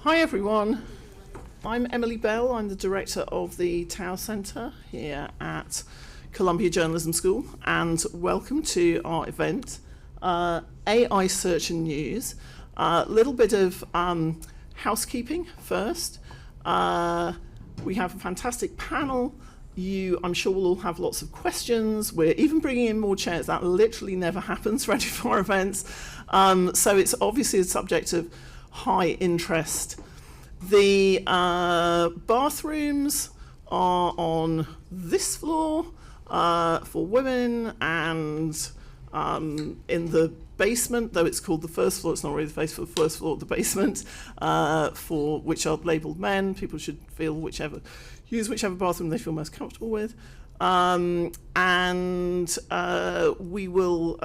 Hi everyone, I'm Emily Bell. I'm the director of the Tower Centre here at Columbia Journalism School, and welcome to our event, AI Search and News. A little bit of housekeeping first. We have a fantastic panel. I'm sure will all have lots of questions. We're even bringing in more chairs. That literally never happens for any of our events. So it's obviously a subject of high interest. The bathrooms are on this floor for women, and in the basement, though it's called the first floor, it's not really the first floor of the basement, for which are labelled men. People should use whichever bathroom they feel most comfortable with. And we will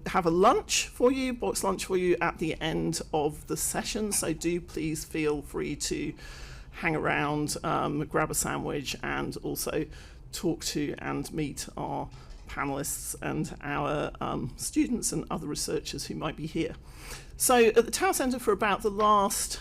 have a lunch for you, box lunch for you at the end of the session. So do please feel free to hang around, grab a sandwich, and also talk to and meet our panelists and our students and other researchers who might be here. So at the Tower Centre for about the last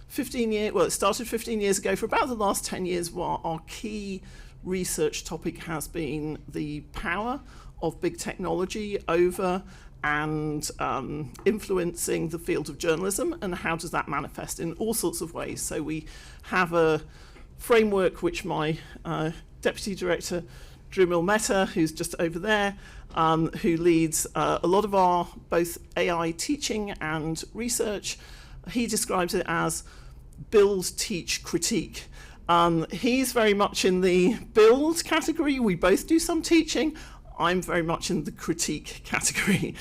15 years, well, it started 15 years ago, for about the last 10 years, our key research topic has been the power of big technology over and influencing the field of journalism, and how does that manifest in all sorts of ways. So we have a framework which my deputy director, Drew Mehta, who's just over there, who leads a lot of our both AI teaching and research. He describes it as build, teach, critique. He's very much in the build category. We both do some teaching. I'm very much in the critique category.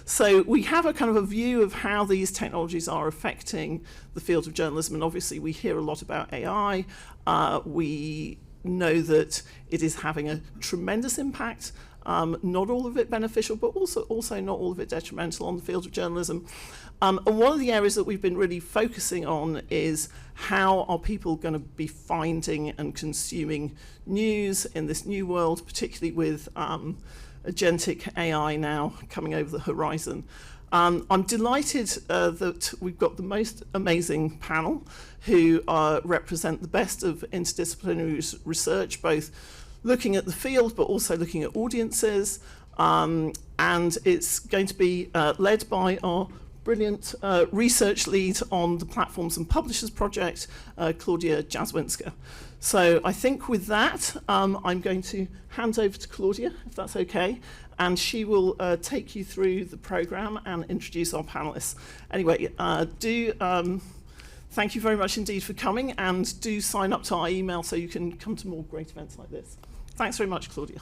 So we have a kind of a view of how these technologies are affecting the field of journalism. And obviously we hear a lot about AI. We know that it is having a tremendous impact, not all of it beneficial, but also not all of it detrimental on the field of journalism. And one of the areas that we've been really focusing on is how are people going to be finding and consuming news in this new world, particularly with agentic AI now coming over the horizon. I'm delighted that we've got the most amazing panel who represent the best of interdisciplinary research, both looking at the field but also looking at audiences. And it's going to be led by our brilliant research lead on the Platforms and Publishers project, Klaudia Jazwinska. So I think with that, I'm going to hand over to Klaudia, if that's okay, and she will take you through the program and introduce our panelists. Anyway, thank you very much indeed for coming, and do sign up to our email so you can come to more great events like this. Thanks very much, Klaudia.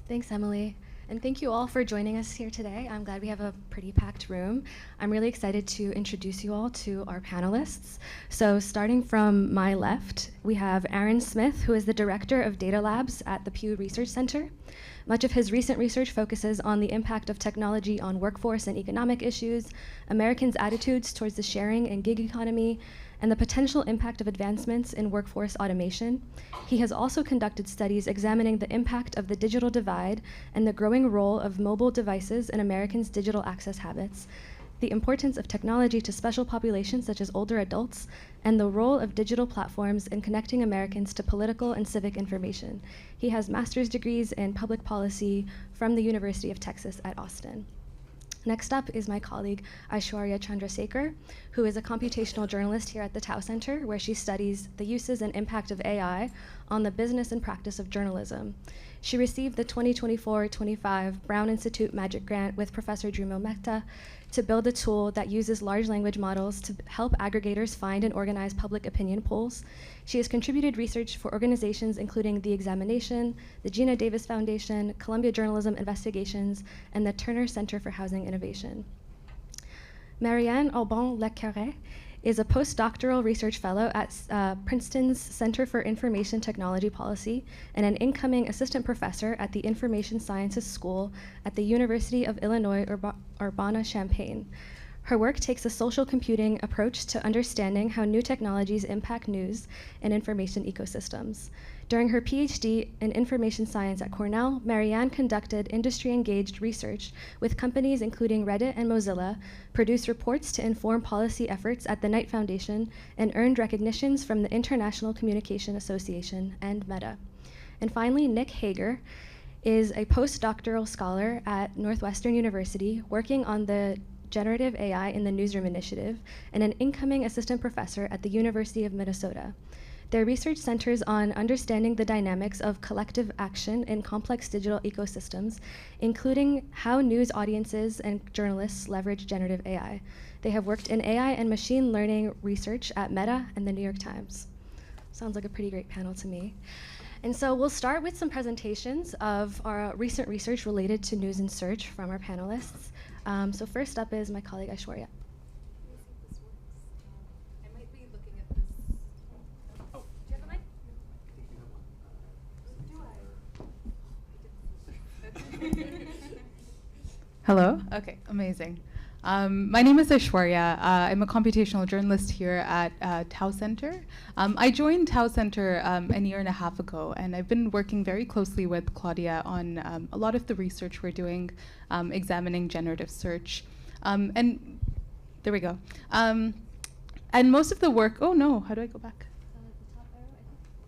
Thanks, Emily. And thank you all for joining us here today. I'm glad we have a pretty packed room. I'm really excited to introduce you all to our panelists. So starting from my left, we have Aaron Smith, who is the Director of Data Labs at the Pew Research Center. Much of his recent research focuses on the impact of technology on workforce and economic issues, Americans' attitudes towards the sharing and gig economy, and the potential impact of advancements in workforce automation. He has also conducted studies examining the impact of the digital divide and the growing role of mobile devices in Americans' digital access habits, the importance of technology to special populations such as older adults, and the role of digital platforms in connecting Americans to political and civic information. He has master's degrees in public policy from the University of Texas at Austin. Next up is my colleague, Aisvarya Chandrasekar, who is a computational journalist here at the Tow Center, where she studies the uses and impact of AI on the business and practice of journalism. She received the 2024-25 Brown Institute Magic Grant with Professor Drew Mehta to build a tool that uses large language models to help aggregators find and organize public opinion polls. She has contributed research for organizations including The Examination, the Gina Davis Foundation, Columbia Journalism Investigations, and the Turner Center for Housing Innovation. Marianne Aubin Quere is a postdoctoral research fellow at Princeton's Center for Information Technology Policy and an incoming assistant professor at the Information Sciences School at the University of Illinois Urbana-Champaign. Her work takes a social computing approach to understanding how new technologies impact news and information ecosystems. During her PhD in information science at Cornell, Marianne conducted industry-engaged research with companies including Reddit and Mozilla, produced reports to inform policy efforts at the Knight Foundation, and earned recognitions from the International Communication Association and Meta. And finally, Nick Hagar is a postdoctoral scholar at Northwestern University working on the Generative AI in the Newsroom initiative and an incoming assistant professor at the University of Minnesota. Their research centers on understanding the dynamics of collective action in complex digital ecosystems, including how news audiences and journalists leverage generative AI. They have worked in AI and machine learning research at Meta and the New York Times. Sounds like a pretty great panel to me. And so we'll start with some presentations of our recent research related to news and search from our panelists. So first up is my colleague Aisvarya. Hello? Okay, amazing. My name is Aisvarya. I'm a computational journalist here at Tau Center. I joined Tau Center a year and a half ago, and I've been working very closely with Klaudia on a lot of the research we're doing, examining generative search. And there we go. And most of the work, oh no, how do I go back?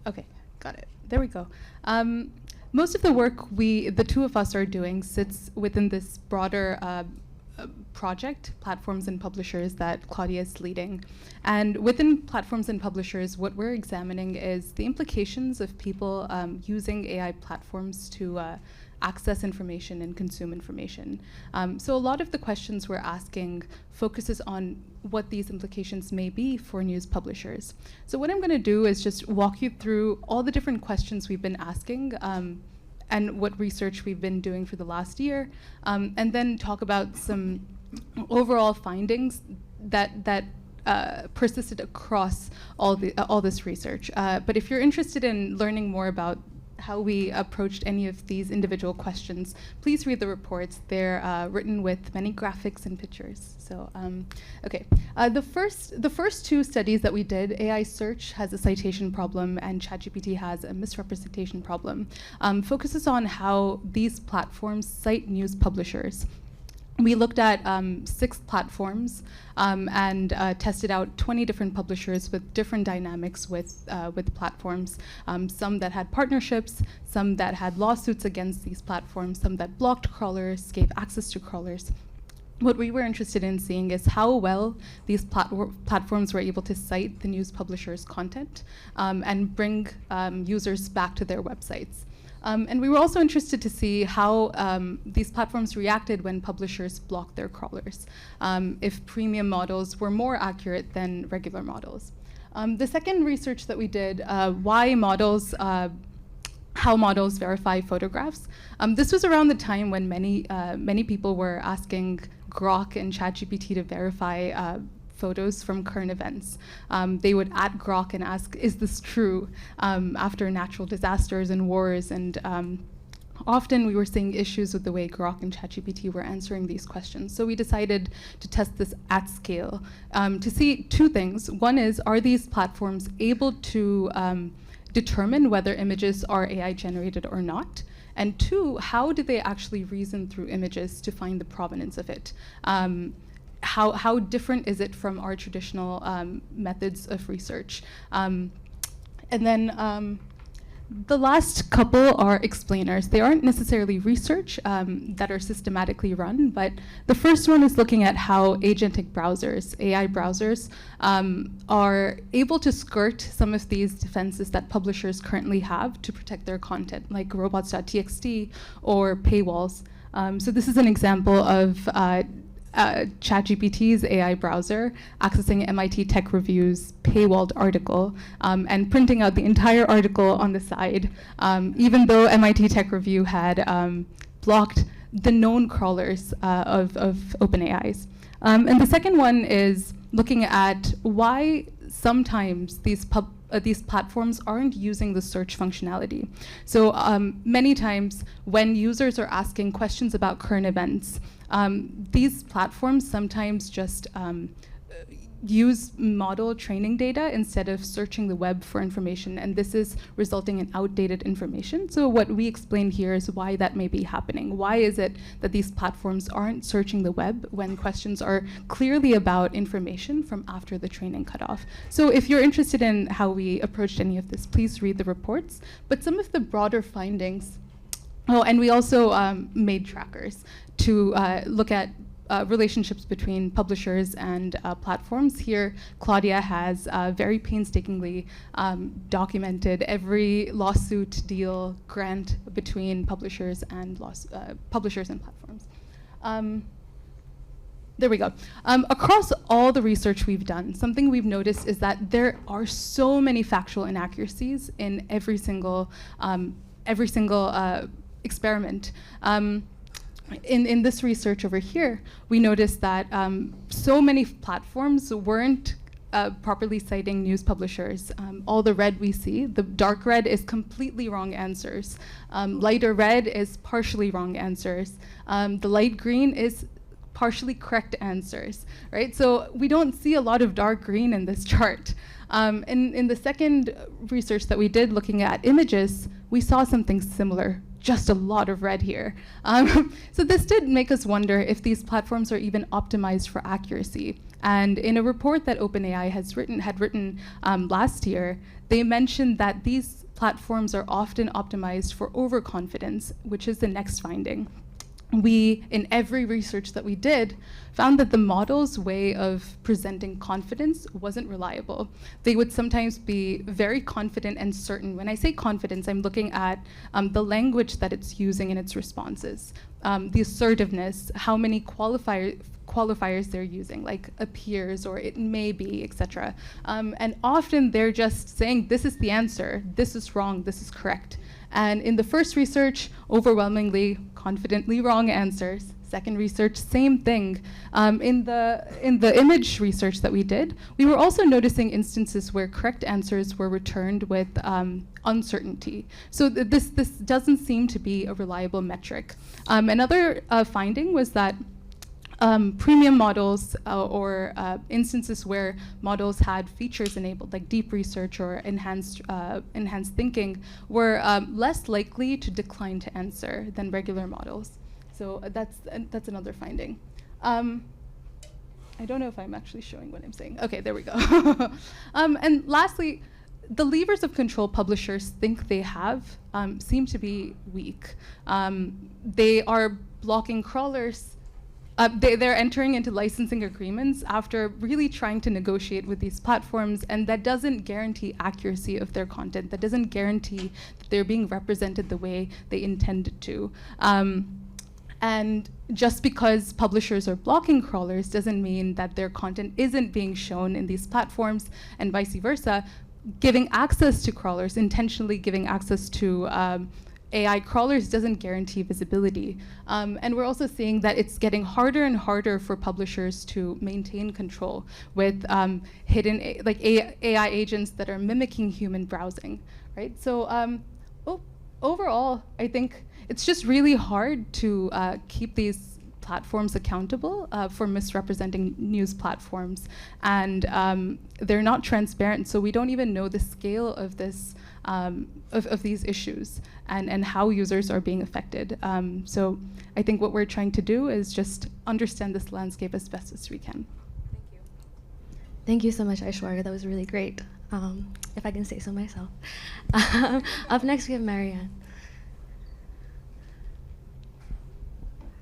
Okay, got it. There we go. Most of the work the two of us are doing sits within this broader project, Platforms and Publishers, that Klaudia is leading. And within Platforms and Publishers, what we're examining is the implications of people using AI platforms to access information and consume information. So a lot of the questions we're asking focuses on what these implications may be for news publishers. So what I'm going to do is just walk you through all the different questions we've been asking and what research we've been doing for the last year, and then talk about some overall findings that persisted across all this research. But if you're interested in learning more about how we approached any of these individual questions, please read the reports. They're written with many graphics and pictures. So, okay. The first two studies that we did, AI search has a citation problem and ChatGPT has a misrepresentation problem, focuses on how these platforms cite news publishers. We looked at 6 platforms and tested out 20 different publishers with different dynamics with platforms, some that had partnerships, some that had lawsuits against these platforms, some that blocked crawlers, gave access to crawlers. What we were interested in seeing is how well these platforms were able to cite the news publishers' content and bring users back to their websites. And we were also interested to see how these platforms reacted when publishers blocked their crawlers, if premium models were more accurate than regular models. The second research that we did, how models verify photographs. This was around the time when many people were asking Grok and ChatGPT to verify photos from current events. They would add Grok and ask, is this true, after natural disasters and wars, and often we were seeing issues with the way Grok and ChatGPT were answering these questions. So we decided to test this at scale to see 2 things. One is, are these platforms able to determine whether images are AI generated or not? And 2, how do they actually reason through images to find the provenance of it? How different is it from our traditional methods of research? And then the last couple are explainers. They aren't necessarily research that are systematically run, but the first one is looking at how agentic browsers, AI browsers, are able to skirt some of these defenses that publishers currently have to protect their content, like robots.txt or paywalls. So this is an example of ChatGPT's AI browser accessing MIT Tech Review's paywalled article and printing out the entire article on the side, even though MIT Tech Review had blocked the known crawlers of OpenAI's. And the second one is looking at why sometimes these platforms aren't using the search functionality. So many times when users are asking questions about current events, these platforms sometimes just use model training data instead of searching the web for information, and this is resulting in outdated information. So what we explain here is why that may be happening. Why is it that these platforms aren't searching the web when questions are clearly about information from after the training cutoff? So if you're interested in how we approached any of this, please read the reports. But some of the broader findings, and we also made trackers to look at relationships between publishers and platforms. Here, Klaudia has very painstakingly documented every lawsuit, deal, grant between publishers and platforms. There we go. Across all the research we've done, something we've noticed is that there are so many factual inaccuracies in every single experiment. In this research over here, we noticed that so many platforms weren't properly citing news publishers. All the red we see, the dark red is completely wrong answers. Lighter red is partially wrong answers. The light green is partially correct answers, right? So we don't see a lot of dark green in this chart. In the second research that we did looking at images, we saw something similar. Just a lot of red here. So this did make us wonder if these platforms are even optimized for accuracy. And in a report that OpenAI had written last year, they mentioned that these platforms are often optimized for overconfidence, which is the next finding. We, in every research that we did, found that the model's way of presenting confidence wasn't reliable. They would sometimes be very confident and certain. When I say confidence, I'm looking at the language that it's using in its responses, the assertiveness, how many qualifiers they're using, like appears or it may be, etc. And often they're just saying, this is the answer, this is wrong, this is correct. And in the first research, overwhelmingly, confidently wrong answers. Second research, same thing. In the image research that we did, we were also noticing instances where correct answers were returned with uncertainty. So this doesn't seem to be a reliable metric. Another finding was that premium models or instances where models had features enabled, like deep research or enhanced thinking, were less likely to decline to answer than regular models. So that's another finding. I don't know if I'm actually showing what I'm saying. Okay, there we go. And lastly, the levers of control publishers think they have seem to be weak. They are blocking crawlers. They're entering into licensing agreements after really trying to negotiate with these platforms, and that doesn't guarantee accuracy of their content. That doesn't guarantee that they're being represented the way they intended to. And just because publishers are blocking crawlers doesn't mean that their content isn't being shown in these platforms, and vice versa. Giving access to crawlers, intentionally giving access to AI crawlers doesn't guarantee visibility. And we're also seeing that it's getting harder and harder for publishers to maintain control with hidden AI agents that are mimicking human browsing, right? So overall, I think it's just really hard to keep these platforms accountable for misrepresenting news platforms. And they're not transparent, so we don't even know the scale of this of these issues and how users are being affected. So I think what we're trying to do is just understand this landscape as best as we can. Thank you. Thank you so much, Aisvarya. That was really great, if I can say so myself. Up next, we have Marianne.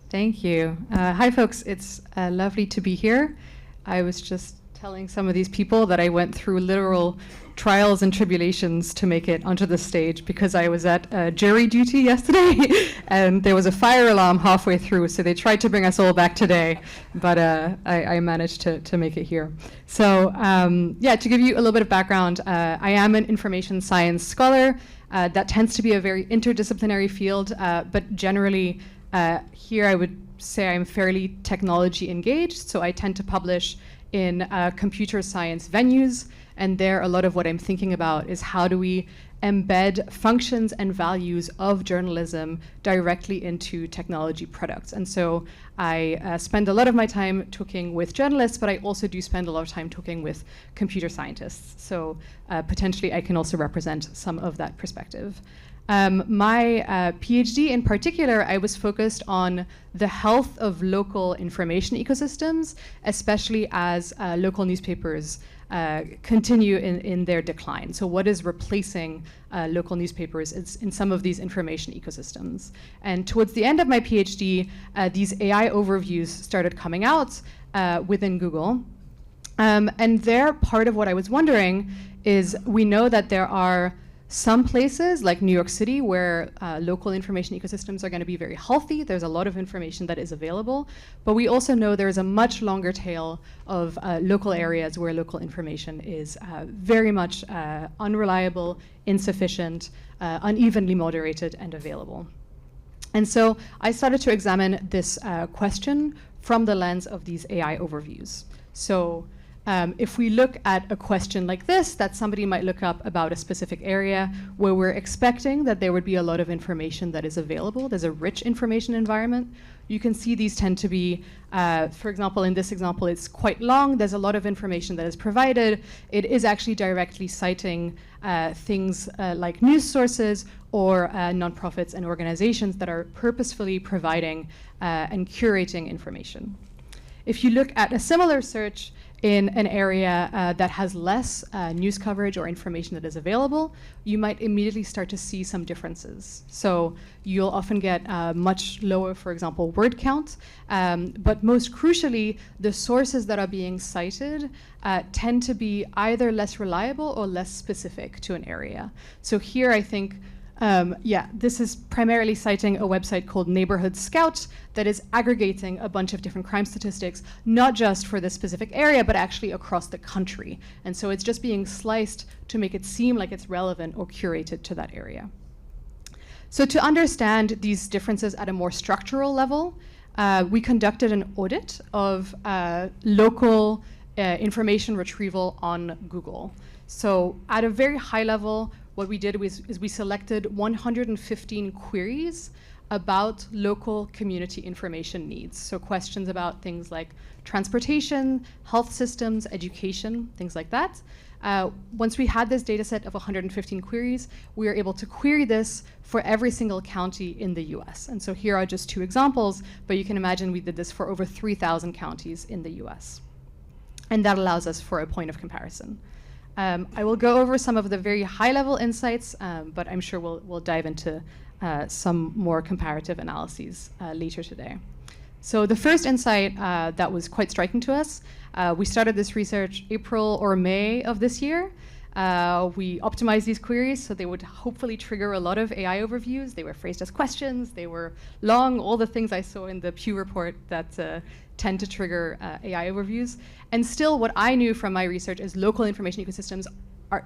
Thank you. Hi, folks. It's lovely to be here. I was just telling some of these people that I went through literal trials and tribulations to make it onto the stage because I was at jury duty yesterday and there was a fire alarm halfway through, so they tried to bring us all back today, but I managed to make it here. So yeah, to give you a little bit of background, I am an information science scholar. That tends to be a very interdisciplinary field, but generally here I would say I'm fairly technology engaged, so I tend to publish in computer science venues. And there, a lot of what I'm thinking about is how do we embed functions and values of journalism directly into technology products. And so I spend a lot of my time talking with journalists, but I also do spend a lot of time talking with computer scientists. So potentially I can also represent some of that perspective. My PhD in particular, I was focused on the health of local information ecosystems, especially as local newspapers continue in their decline. So what is replacing local newspapers in some of these information ecosystems? And towards the end of my PhD, these AI overviews started coming out within Google. And there, part of what I was wondering is we know that there are some places like New York City where local information ecosystems are going to be very healthy. There's a lot of information that is available, but we also know there's a much longer tail of local areas where local information is very much unreliable, insufficient, unevenly moderated, and available. And so I started to examine this question from the lens of these AI overviews. So if we look at a question like this that somebody might look up about a specific area where we're expecting that there would be a lot of information that is available, there's a rich information environment, you can see these tend to be, for example, in this example, it's quite long, there's a lot of information that is provided, it is actually directly citing things like news sources or nonprofits and organizations that are purposefully providing and curating information. If you look at a similar search in an area that has less news coverage or information that is available, you might immediately start to see some differences. So you'll often get much lower, for example, word count, but most crucially, the sources that are being cited tend to be either less reliable or less specific to an area. So here I think this is primarily citing a website called Neighborhood Scout that is aggregating a bunch of different crime statistics, not just for this specific area, but actually across the country. And so it's just being sliced to make it seem like it's relevant or curated to that area. So to understand these differences at a more structural level, we conducted an audit of local information retrieval on Google. So at a very high level, what we did is we selected 115 queries about local community information needs. So questions about things like transportation, health systems, education, things like that. Once we had this data set of 115 queries, we were able to query this for every single county in the US. And so here are just two examples, but you can imagine we did this for over 3,000 counties in the US. And that allows us for a point of comparison. I will go over some of the very high-level insights, but I'm sure we'll dive into some more comparative analyses later today. So the first insight that was quite striking to us, we started this research April or May of this year. We optimized these queries so they would hopefully trigger a lot of AI overviews. They were phrased as questions, they were long, all the things I saw in the Pew report that tend to trigger AI overviews. And still, what I knew from my research is local information ecosystems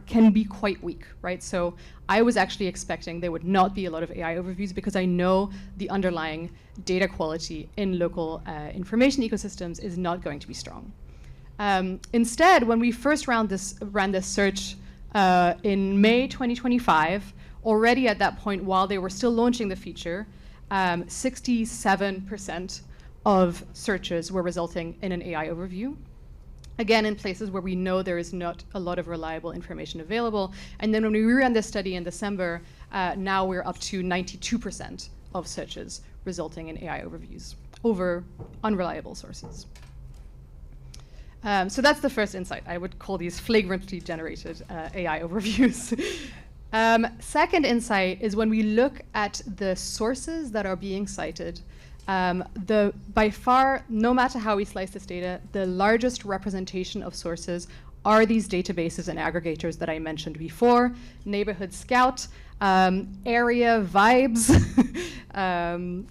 can be quite weak, right? So I was actually expecting there would not be a lot of AI overviews because I know the underlying data quality in local information ecosystems is not going to be strong. Instead, when we first ran this search in May 2025, already at that point, while they were still launching the feature, 67% of searches were resulting in an AI overview. Again, in places where we know there is not a lot of reliable information available. And then when we reran this study in December, now we're up to 92% of searches resulting in AI overviews over unreliable sources. So that's the first insight. I would call these flagrantly generated AI overviews. Second insight is when we look at the sources that are being cited, by far, no matter how we slice this data, the largest representation of sources are these databases and aggregators that I mentioned before: Neighborhood Scout, Area Vibes,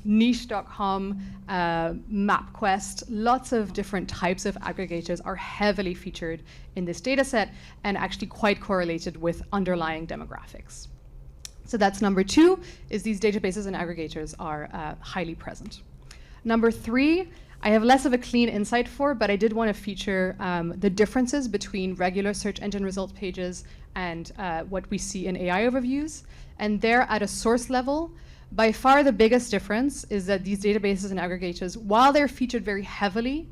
Niche.com, MapQuest. Lots of different types of aggregators are heavily featured in this data set and actually quite correlated with underlying demographics. So that's number two, is these databases and aggregators are highly present. Number three, I have less of a clean insight for, but I did want to feature the differences between regular search engine results pages and what we see in AI overviews. And there, at a source level, by far the biggest difference is that these databases and aggregators, while they're featured very heavily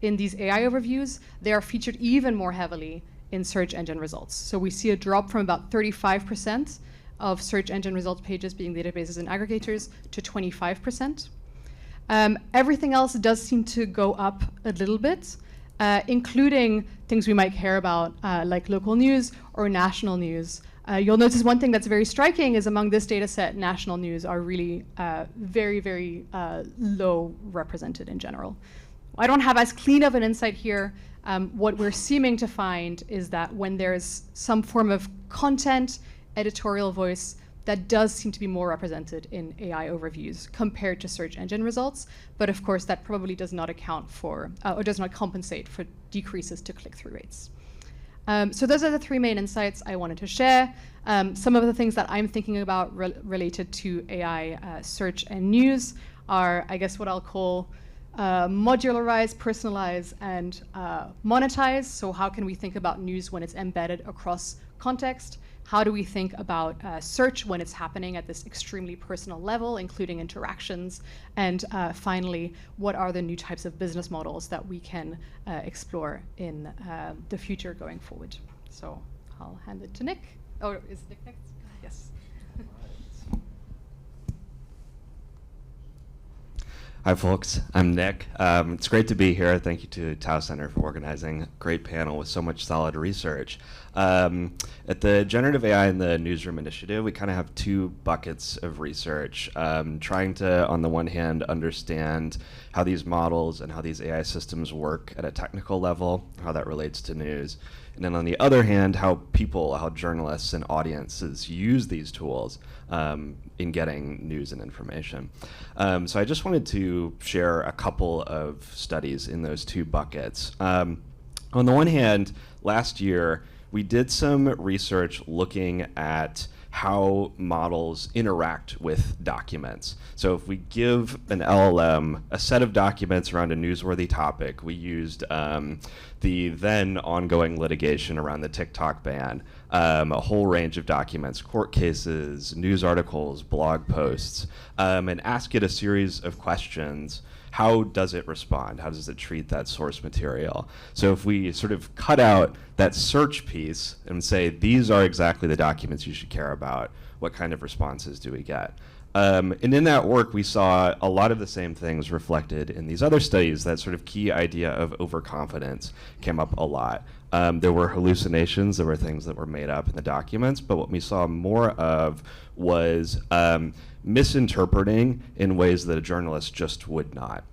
in these AI overviews, they are featured even more heavily in search engine results. So we see a drop from about 35% of search engine results pages being databases and aggregators to 25%. Everything else does seem to go up a little bit, including things we might care about, like local news or national news. You'll notice one thing that's very striking is among this data set, national news are really very, very low represented in general. I don't have as clean of an insight here. What we're seeming to find is that when there's some form of content, editorial voice, that does seem to be more represented in AI overviews compared to search engine results. But of course, that probably does not account for, or does not compensate for decreases to click-through rates. So those are the three main insights I wanted to share. Some of the things that I'm thinking about related to AI search and news are, I guess, what I'll call modularize, personalize, and monetize. So how can we think about news when it's embedded across context? How do we think about search when it's happening at this extremely personal level, including interactions? And finally, what are the new types of business models that we can explore in the future going forward? So I'll hand it to Nick. Oh, is Nick next? Yes. Hi, folks. I'm Nick. It's great to be here. Thank you to Tau Center for organizing a great panel with so much solid research. At the Generative AI and the Newsroom initiative, we kind of have two buckets of research, trying to, on the one hand, understand how these models and how these AI systems work at a technical level, how that relates to news. And then on the other hand, how people, how journalists and audiences use these tools in getting news and information. So I just wanted to share a couple of studies in those two buckets. On the one hand, last year, we did some research looking at how models interact with documents. So if we give an LLM a set of documents around a newsworthy topic, we used the then ongoing litigation around the TikTok ban, a whole range of documents, court cases, news articles, blog posts, and ask it a series of questions. How does it respond? How does it treat that source material? So if we sort of cut out that search piece and say, these are exactly the documents you should care about, what kind of responses do we get? And in that work, we saw a lot of the same things reflected in these other studies. That sort of key idea of overconfidence came up a lot. There were hallucinations, there were things that were made up in the documents, but what we saw more of was misinterpreting in ways that a journalist just would not.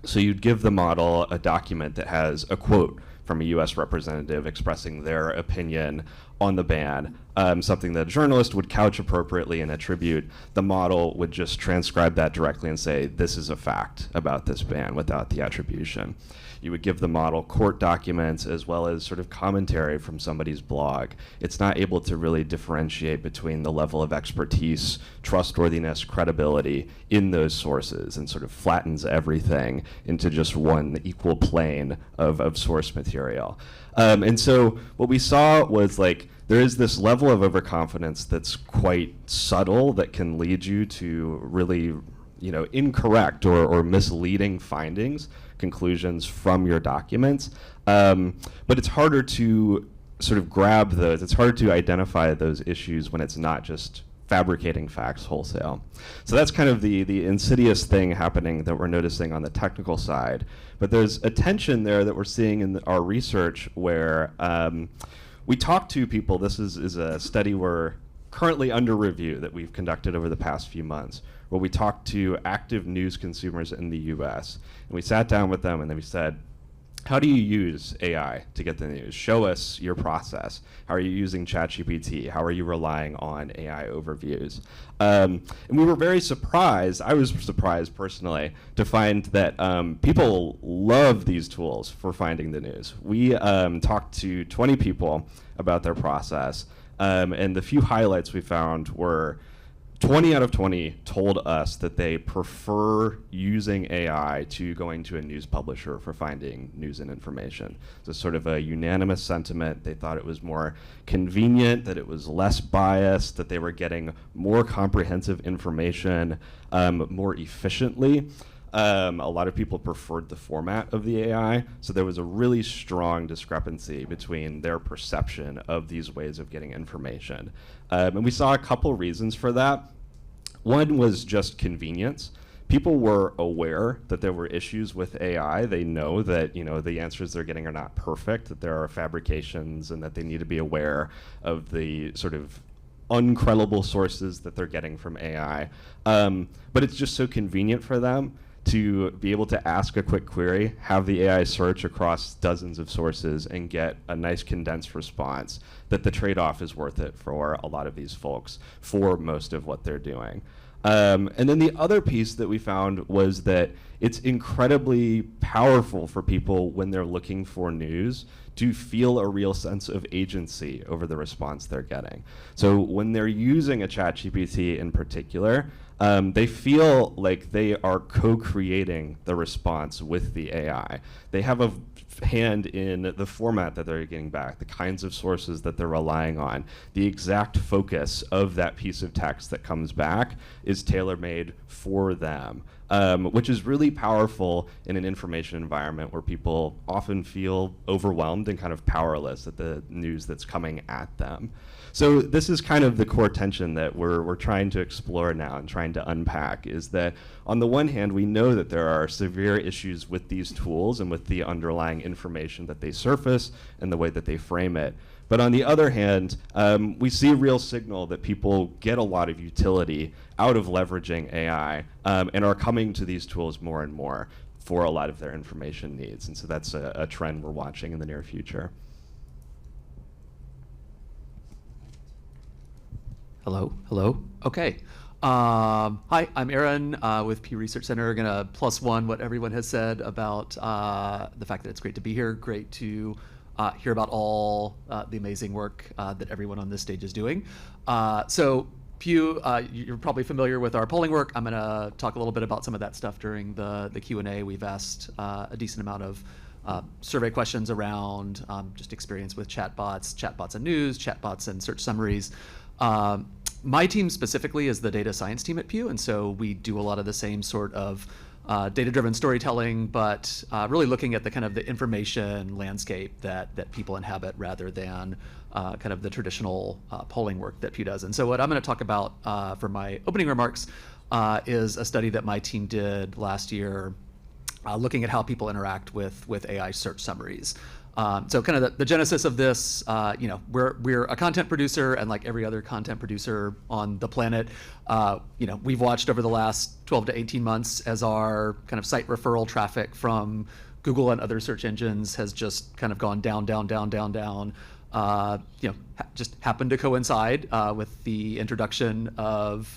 So you'd give the model a document that has a quote from a US representative expressing their opinion on the ban, something that a journalist would couch appropriately and attribute. The model would just transcribe that directly and say, this is a fact about this ban without the attribution. You would give the model court documents as well as sort of commentary from somebody's blog. It's not able to really differentiate between the level of expertise, trustworthiness, credibility in those sources, and sort of flattens everything into just one equal plane of source material. And so what we saw was like, there is this level of overconfidence that's quite subtle that can lead you to really, incorrect or misleading findings, conclusions from your documents. But it's harder to sort of grab those. It's harder to identify those issues when it's not just fabricating facts wholesale. So that's kind of the insidious thing happening that we're noticing on the technical side. But there's a tension there that we're seeing in our research where we talk to people. This is a study we're currently under review that we've conducted over the past few months, where we talked to active news consumers in the US. And we sat down with them and then we said, how do you use AI to get the news? Show us your process. How are you using ChatGPT? How are you relying on AI overviews? And we were very surprised, I was surprised personally, to find that people love these tools for finding the news. We talked to 20 people about their process, and the few highlights we found were 20 out of 20 told us that they prefer using AI to going to a news publisher for finding news and information. So sort of a unanimous sentiment. They thought it was more convenient, that it was less biased, that they were getting more comprehensive information more efficiently. A lot of people preferred the format of the AI, so there was a really strong discrepancy between their perception of these ways of getting information. And we saw a couple reasons for that. One was just convenience. People were aware that there were issues with AI. They know that the answers they're getting are not perfect, that there are fabrications, and that they need to be aware of the sort of uncredible sources that they're getting from AI. But it's just so convenient for them to be able to ask a quick query, have the AI search across dozens of sources, and get a nice condensed response, that the trade-off is worth it for a lot of these folks for most of what they're doing. And then the other piece that we found was that it's incredibly powerful for people when they're looking for news to feel a real sense of agency over the response they're getting. So when they're using a ChatGPT in particular, they feel like they are co-creating the response with the AI. They have a hand in the format that they're getting back, the kinds of sources that they're relying on. The exact focus of that piece of text that comes back is tailor-made for them, which is really powerful in an information environment where people often feel overwhelmed and kind of powerless at the news that's coming at them. So this is kind of the core tension that we're trying to explore now and trying to unpack, is that on the one hand, we know that there are severe issues with these tools and with the underlying information that they surface and the way that they frame it. But on the other hand, we see a real signal that people get a lot of utility out of leveraging AI and are coming to these tools more and more for a lot of their information needs. And so that's a trend we're watching in the near future. Hello. Okay. Hi, I'm Aaron with Pew Research Center. Going to +1 what everyone has said about the fact that it's great to be here. Great to hear about all the amazing work that everyone on this stage is doing. So Pew, you're probably familiar with our polling work. I'm going to talk a little bit about some of that stuff during the Q&A. We've asked a decent amount of survey questions around just experience with chatbots and news, chatbots and search summaries. My team specifically is the data science team at Pew, and so we do a lot of the same sort of data-driven storytelling, but really looking at the kind of the information landscape that people inhabit rather than kind of the traditional polling work that Pew does. And so what I'm going to talk about for my opening remarks is a study that my team did last year looking at how people interact with AI search summaries. So kind of the genesis of this, we're a content producer, and like every other content producer on the planet, we've watched over the last 12 to 18 months as our kind of site referral traffic from Google and other search engines has just kind of gone down. Just happened to coincide with the introduction of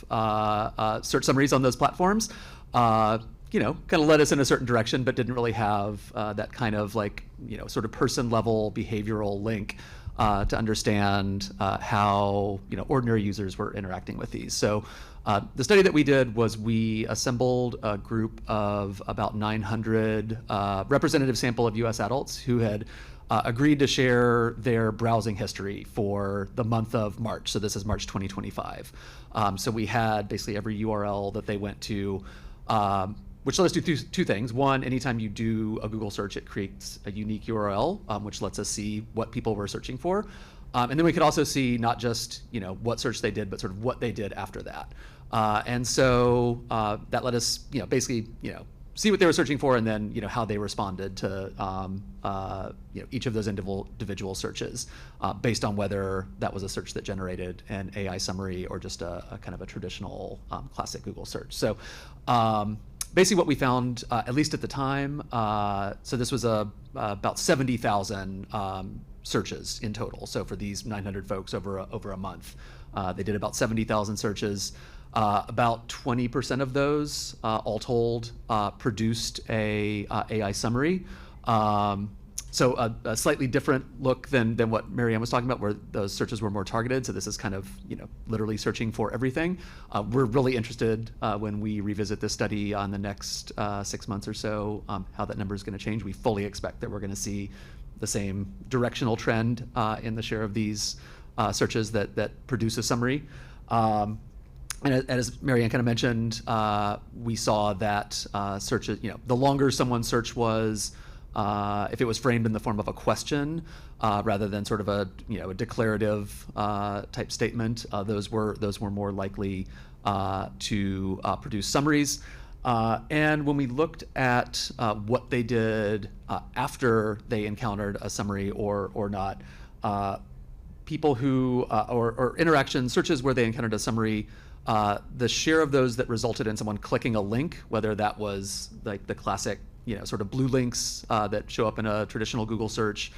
search summaries on those platforms. Kind of led us in a certain direction, but didn't really have that kind of sort of person level behavioral link to understand how, ordinary users were interacting with these. So the study that we did was we assembled a group of about 900 representative sample of US adults who had agreed to share their browsing history for the month of March. So this is March 2025. So we had basically every URL that they went to, which let us do two things. One, anytime you do a Google search, it creates a unique URL, which lets us see what people were searching for. And then we could also see not just what search they did, but sort of what they did after that. And so that let us basically see what they were searching for, and then how they responded to each of those individual searches based on whether that was a search that generated an AI summary or just a kind of a traditional classic Google search. So basically what we found, at least at the time, so this was about 70,000 searches in total. So for these 900 folks over a month, they did about 70,000 searches. About 20% of those, all told, produced a AI summary. So a slightly different look than what Marianne was talking about, where those searches were more targeted. So this is kind of, literally searching for everything. We're really interested when we revisit this study on the next 6 months or so, how that number is going to change. We fully expect that we're going to see the same directional trend in the share of these searches that produce a summary. And as Marianne kind of mentioned, we saw that searches, the longer someone's search was, if it was framed in the form of a question rather than sort of a declarative type statement, those were more likely to produce summaries. And when we looked at what they did after they encountered a summary or not, people who or interaction searches where they encountered a summary, the share of those that resulted in someone clicking a link, whether that was like the classic sort of blue links that show up in a traditional Google search,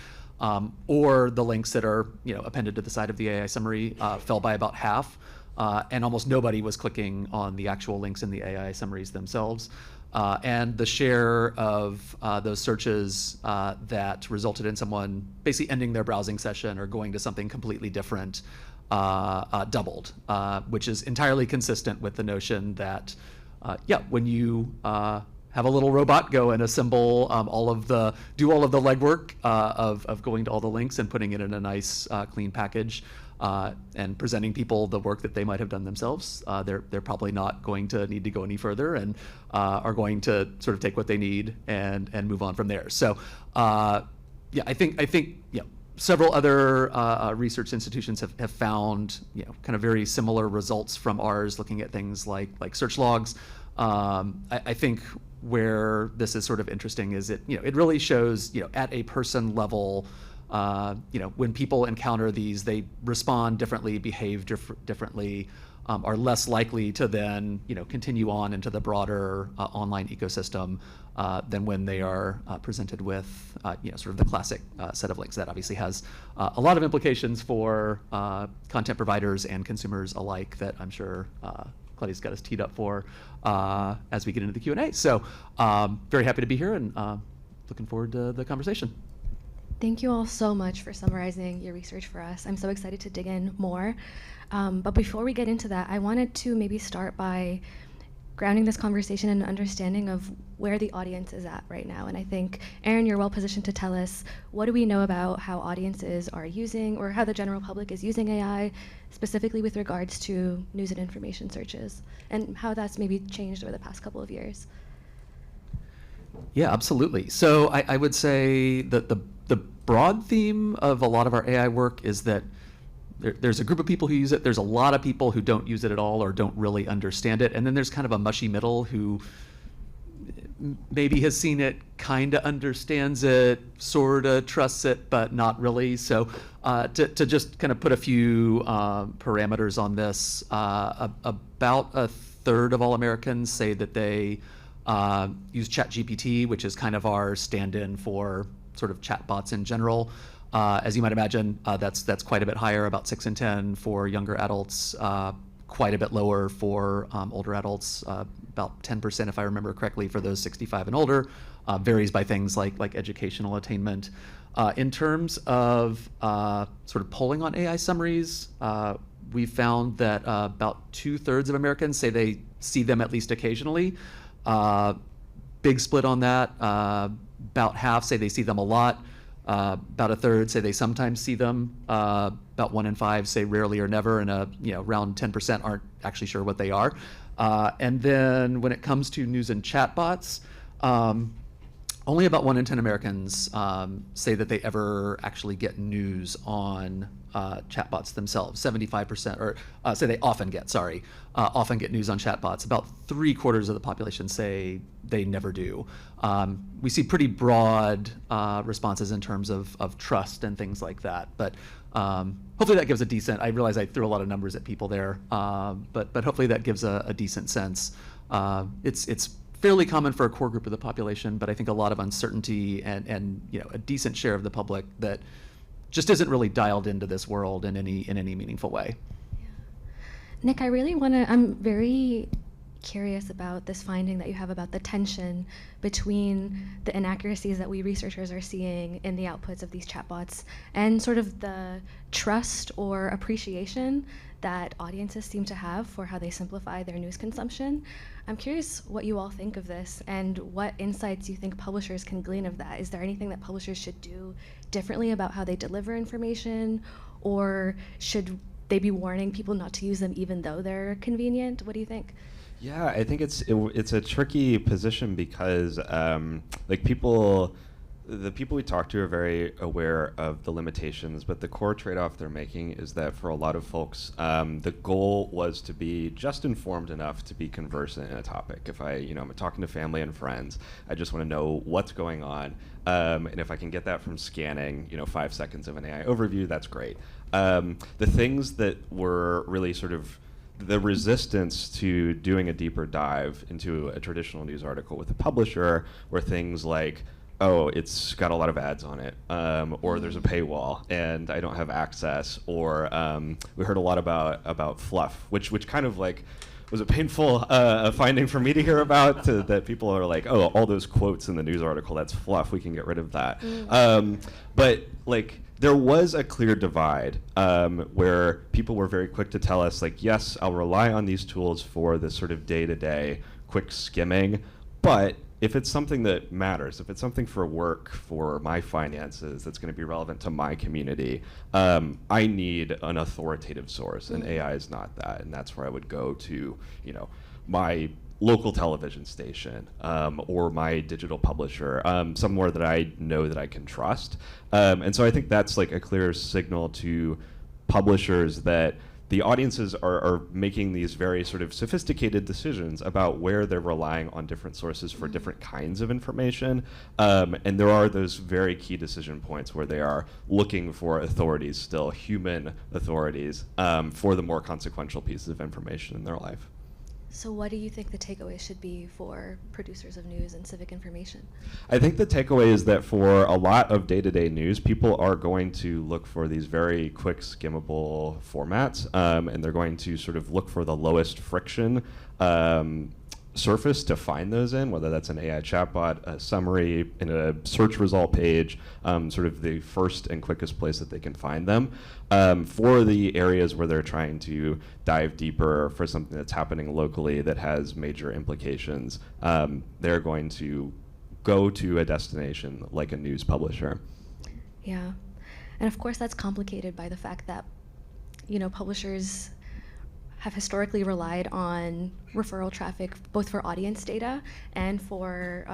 or the links that are appended to the side of the AI summary, fell by about half. And almost nobody was clicking on the actual links in the AI summaries themselves. And the share of those searches that resulted in someone basically ending their browsing session or going to something completely different doubled, which is entirely consistent with the notion that, when you have a little robot go and assemble do all of the legwork of going to all the links and putting it in a nice clean package, and presenting people the work that they might have done themselves, they're probably not going to need to go any further and are going to sort of take what they need and move on from there. So I think several other research institutions have found kind of very similar results from ours, looking at things like search logs. I think where this is sort of interesting is it really shows at a person level, when people encounter these, they respond differently, behave differently, are less likely to then continue on into the broader online ecosystem than when they are presented with sort of the classic set of links. That obviously has a lot of implications for content providers and consumers alike that I'm sure Claudia's got us teed up for as we get into the Q&A. So very happy to be here and looking forward to the conversation. Thank you all so much for summarizing your research for us. I'm so excited to dig in more. But before we get into that, I wanted to maybe start by grounding this conversation in an understanding of where the audience is at right now. And I think, Aaron, you're well positioned to tell us, what do we know about how audiences are using, or how the general public is using AI, specifically with regards to news and information searches, and how that's maybe changed over the past couple of years? Yeah, absolutely. So I would say that the broad theme of a lot of our AI work is that there's a group of people who use it. There's a lot of people who don't use it at all or don't really understand it. And then there's kind of a mushy middle who maybe has seen it, kind of understands it, sort of trusts it, but not really. So to just kind of put a few parameters on this, about a third of all Americans say that they use ChatGPT, which is kind of our stand-in for sort of chatbots in general. As you might imagine, that's quite a bit higher, about 6 in 10 for younger adults, quite a bit lower for older adults, about 10%, if I remember correctly, for those 65 and older. Varies by things like educational attainment. In terms of sort of polling on AI summaries, we found that about 2/3 of Americans say they see them at least occasionally. Big split on that. About half say they see them a lot. About a third say they sometimes see them. About 1 in 5 say rarely or never, and around 10% aren't actually sure what they are. And then when it comes to news and chatbots, only about 1 in 10 Americans say that they ever actually get news on chatbots themselves. 75%, or say they often get news on chatbots. About 3/4 of the population say they never do. We see pretty broad responses in terms of trust and things like that. But hopefully that gives a decent, I realize I threw a lot of numbers at people there, but hopefully that gives a decent sense. It's fairly common for a core group of the population, but I think a lot of uncertainty and a decent share of the public that just isn't really dialed into this world in any meaningful way. Yeah. Nick, I really want to, I'm very curious about this finding that you have about the tension between the inaccuracies that we researchers are seeing in the outputs of these chatbots and sort of the trust or appreciation that audiences seem to have for how they simplify their news consumption. I'm curious what you all think of this and what insights you think publishers can glean of that. Is there anything that publishers should do differently about how they deliver information, or should they be warning people not to use them even though they're convenient? What do you think? Yeah, I think it's a tricky position because like the people we talk to are very aware of the limitations, but the core trade-off they're making is that for a lot of folks, the goal was to be just informed enough to be conversant in a topic. If I'm talking to family and friends, I just want to know what's going on, and if I can get that from scanning, 5 seconds of an AI overview, that's great. The things that were really sort of the resistance to doing a deeper dive into a traditional news article with a publisher were things like, oh, it's got a lot of ads on it, or there's a paywall and I don't have access, or we heard a lot about fluff, which kind of like was a painful finding for me to hear about, that people are like, oh, all those quotes in the news article, that's fluff, we can get rid of that. But like, there was a clear divide where people were very quick to tell us, like, yes, I'll rely on these tools for this sort of day-to-day quick skimming, but if it's something that matters, if it's something for work, for my finances, that's going to be relevant to my community, I need an authoritative source, and AI is not that, and that's where I would go to, my local television station or my digital publisher, somewhere that I know that I can trust. And so I think that's like a clear signal to publishers that the audiences are making these very sort of sophisticated decisions about where they're relying on different sources for different kinds of information. And there are those very key decision points where they are looking for authorities, still human authorities, for the more consequential pieces of information in their life. So what do you think the takeaway should be for producers of news and civic information? I think the takeaway is that for a lot of day-to-day news, people are going to look for these very quick, skimmable formats, and they're going to sort of look for the lowest friction surface to find those in, whether that's an AI chatbot, a summary, in a search result page, sort of the first and quickest place that they can find them. For the areas where they're trying to dive deeper for something that's happening locally that has major implications, they're going to go to a destination like a news publisher. Yeah, and of course that's complicated by the fact that, publishers have historically relied on referral traffic, both for audience data and for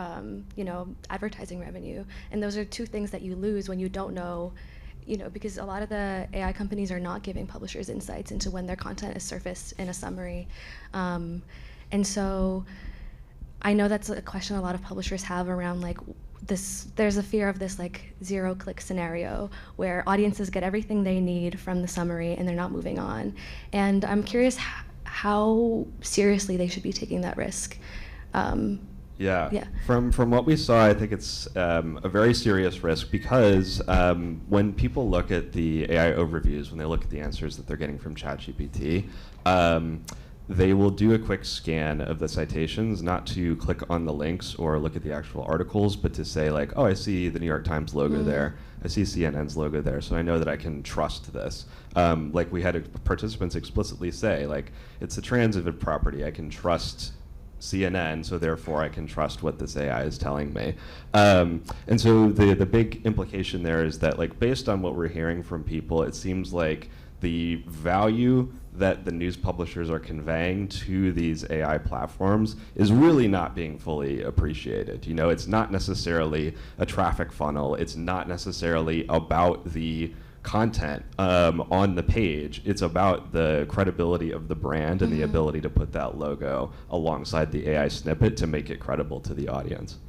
advertising revenue. And those are two things that you lose when you don't know, because a lot of the AI companies are not giving publishers insights into when their content is surfaced in a summary. And so I know that's a question a lot of publishers have around like this. There's a fear of this like zero-click scenario where audiences get everything they need from the summary and they're not moving on. And I'm curious how seriously they should be taking that risk. Yeah. From what we saw, I think it's a very serious risk because when people look at the AI overviews, when they look at the answers that they're getting from ChatGPT, they will do a quick scan of the citations, not to click on the links or look at the actual articles, but to say like, oh, I see the New York Times logo there. I see CNN's logo there, so I know that I can trust this. Like we had participants explicitly say, like, it's a transitive property. I can trust CNN, so therefore I can trust what this AI is telling me. And so the big implication there is that, like, based on what we're hearing from people, it seems like the value that the news publishers are conveying to these AI platforms is really not being fully appreciated. It's not necessarily a traffic funnel. It's not necessarily about the content on the page. It's about the credibility of the brand and the ability to put that logo alongside the AI snippet to make it credible to the audience.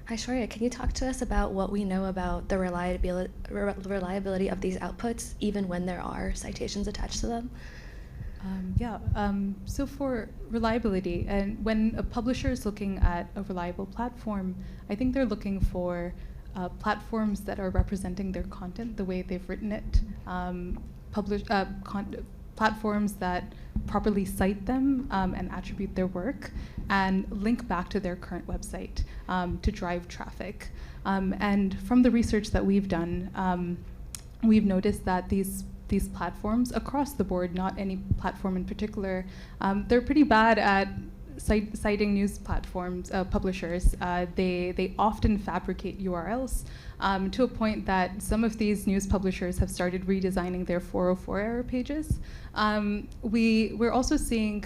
Aisvarya, can you talk to us about what we know about the reliability of these outputs, even when there are citations attached to them? So for reliability, and when a publisher is looking at a reliable platform, I think they're looking for platforms that are representing their content the way they've written it, platforms that properly cite them and attribute their work and link back to their current website to drive traffic. And from the research that we've done, we've noticed that these platforms across the board, not any platform in particular, they're pretty bad at citing news platforms, publishers. They often fabricate URLs to a point that some of these news publishers have started redesigning their 404 error pages. We're also seeing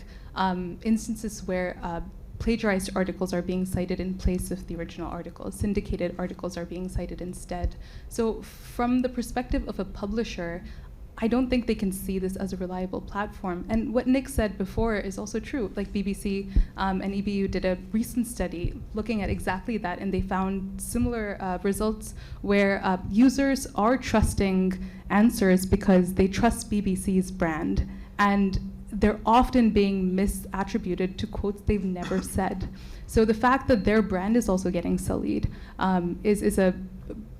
instances where plagiarized articles are being cited in place of the original articles. Syndicated articles are being cited instead. So from the perspective of a publisher, I don't think they can see this as a reliable platform. And what Nick said before is also true. Like BBC and EBU did a recent study looking at exactly that, and they found similar results where users are trusting answers because they trust BBC's brand. And they're often being misattributed to quotes they've never said. So the fact that their brand is also getting sullied is a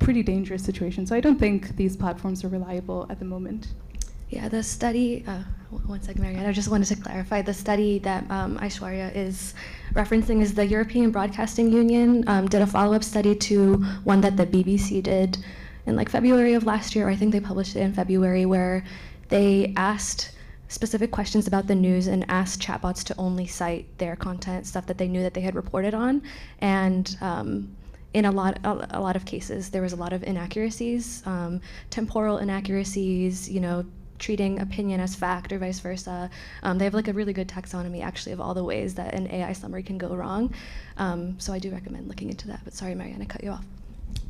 pretty dangerous situation. So I don't think these platforms are reliable at the moment. Yeah, the study, one second, Marianne, I just wanted to clarify. The study that Aisvarya is referencing is the European Broadcasting Union did a follow-up study to one that the BBC did in like February of last year, or I think they published it in February, where they asked specific questions about the news and asked chatbots to only cite their content, stuff that they knew that they had reported on. And in a lot of cases, there was a lot of inaccuracies, temporal inaccuracies, treating opinion as fact or vice versa. They have like a really good taxonomy actually of all the ways that an AI summary can go wrong. So I do recommend looking into that. But sorry, Marianne, I cut you off.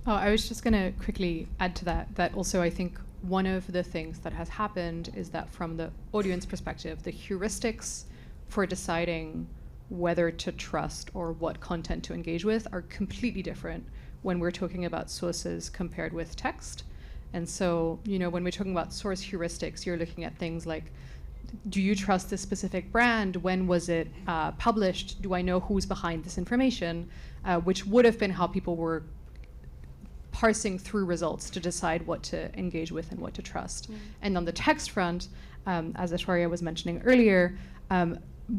Oh, I was just going to quickly add to that also I think one of the things that has happened is that from the audience perspective, the heuristics for deciding whether to trust or what content to engage with are completely different when we're talking about sources compared with text. And so, when we're talking about source heuristics, you're looking at things like, do you trust this specific brand? When was it published? Do I know who's behind this information? Which would have been how people were parsing through results to decide what to engage with and what to trust. And on the text front, as Aisvarya was mentioning earlier,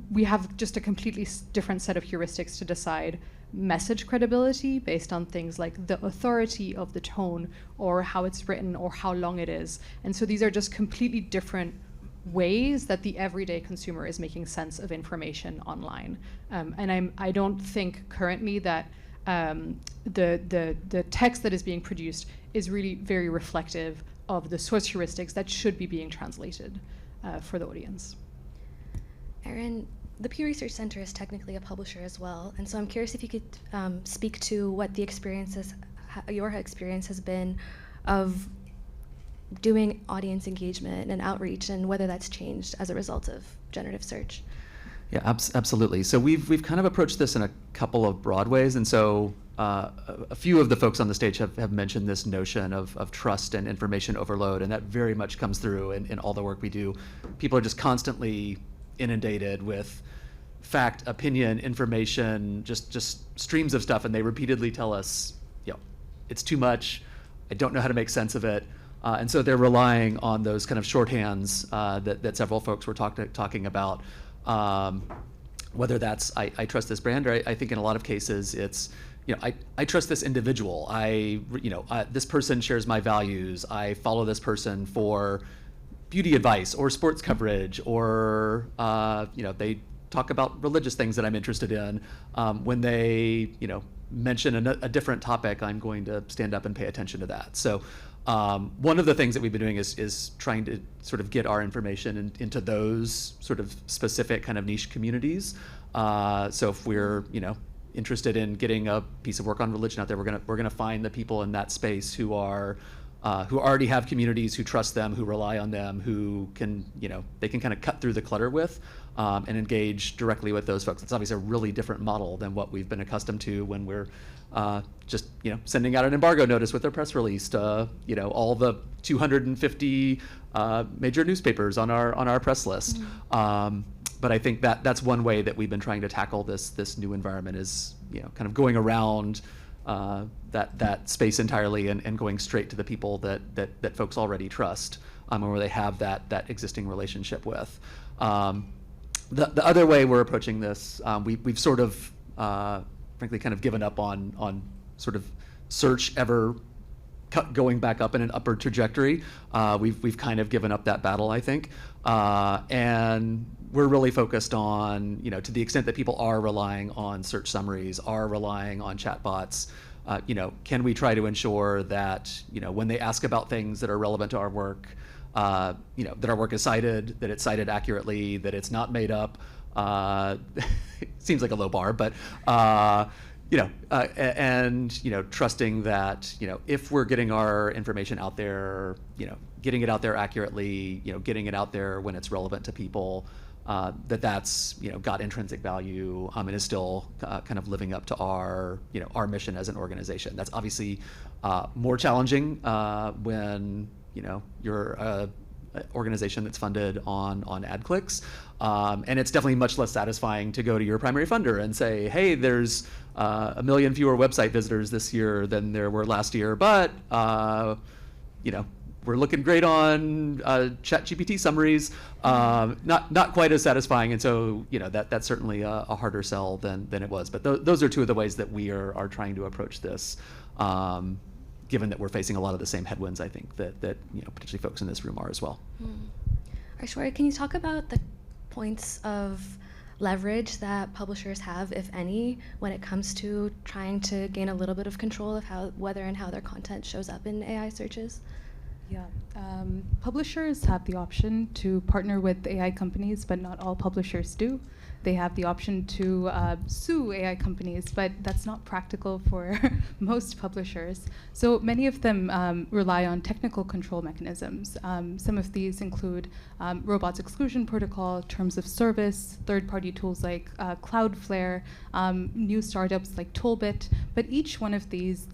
we have just a completely different set of heuristics to decide message credibility based on things like the authority of the tone or how it's written or how long it is. And so these are just completely different ways that the everyday consumer is making sense of information online. And I don't think currently that the text that is being produced is really very reflective of the source heuristics that should be being translated for the audience. Erin, the Pew Research Center is technically a publisher as well, and so I'm curious if you could speak to what the your experience has been of doing audience engagement and outreach, and whether that's changed as a result of generative search. Yeah, absolutely. So we've kind of approached this in a couple of broad ways, and so a few of the folks on the stage have mentioned this notion of trust and information overload, and that very much comes through in all the work we do. People are just constantly inundated with fact, opinion, information, just streams of stuff, and they repeatedly tell us, it's too much, I don't know how to make sense of it. And so they're relying on those kind of shorthands that several folks were talking about. Whether that's I trust this brand, or I think in a lot of cases it's I trust this individual. This person shares my values. I follow this person for beauty advice or sports coverage, or they talk about religious things that I'm interested in. When they mention a different topic, I'm going to stand up and pay attention to that. So one of the things that we've been doing is trying to sort of get our information into those sort of specific kind of niche communities. So if we're interested in getting a piece of work on religion out there, we're gonna find the people in that space who already have communities, who trust them, who rely on them, who can they can kind of cut through the clutter with, and engage directly with those folks. It's obviously a really different model than what we've been accustomed to when we're just sending out an embargo notice with a press release to all the 250 major newspapers on our press list. But I think that's one way that we've been trying to tackle this new environment, is kind of going around that space entirely and going straight to the people that folks already trust. or where they have that existing relationship with. The other way we're approaching this, we've sort of, frankly, kind of given up on sort of search ever going back up in an upward trajectory. We've kind of given up that battle, I think, and we're really focused on, to the extent that people are relying on search summaries, are relying on chatbots, can we try to ensure that, when they ask about things that are relevant to our work, that our work is cited, that it's cited accurately, that it's not made up. It seems like a low bar, but trusting that, if we're getting our information out there, getting it out there accurately, getting it out there when it's relevant to people, that's got intrinsic value, and is still kind of living up to our mission as an organization. That's obviously more challenging when you're an organization that's funded on ad clicks, and it's definitely much less satisfying to go to your primary funder and say, hey, there's 1 million fewer website visitors this year than there were last year, but we're looking great on ChatGPT summaries. Not quite as satisfying, and so that's certainly a harder sell than it was. But those are two of the ways that we are trying to approach this, given that we're facing a lot of the same headwinds, I think, that potentially folks in this room are as well. Aisvarya, can you talk about the points of leverage that publishers have, if any, when it comes to trying to gain a little bit of control of whether and how their content shows up in AI searches? Yeah, publishers have the option to partner with AI companies, but not all publishers do. They have the option to sue AI companies, but that's not practical for most publishers. So many of them rely on technical control mechanisms. Some of these include robots exclusion protocol, terms of service, third-party tools like Cloudflare, new startups like Toolbit, but each one of these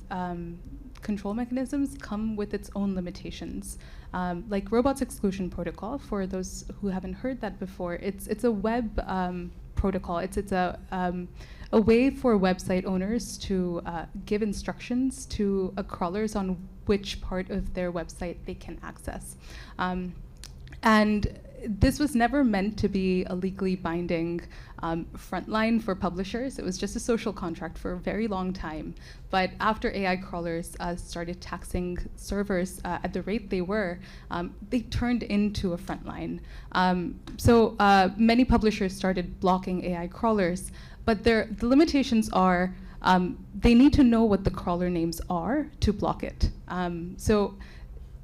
control mechanisms come with its own limitations. Like robots exclusion protocol, for those who haven't heard that before, it's a web protocol. It's a way for website owners to give instructions to crawlers on which part of their website they can access. And this was never meant to be a legally binding frontline for publishers. It was just a social contract for a very long time. But after AI crawlers started taxing servers at the rate they were, they turned into a frontline. So many publishers started blocking AI crawlers, but the limitations are they need to know what the crawler names are to block it. So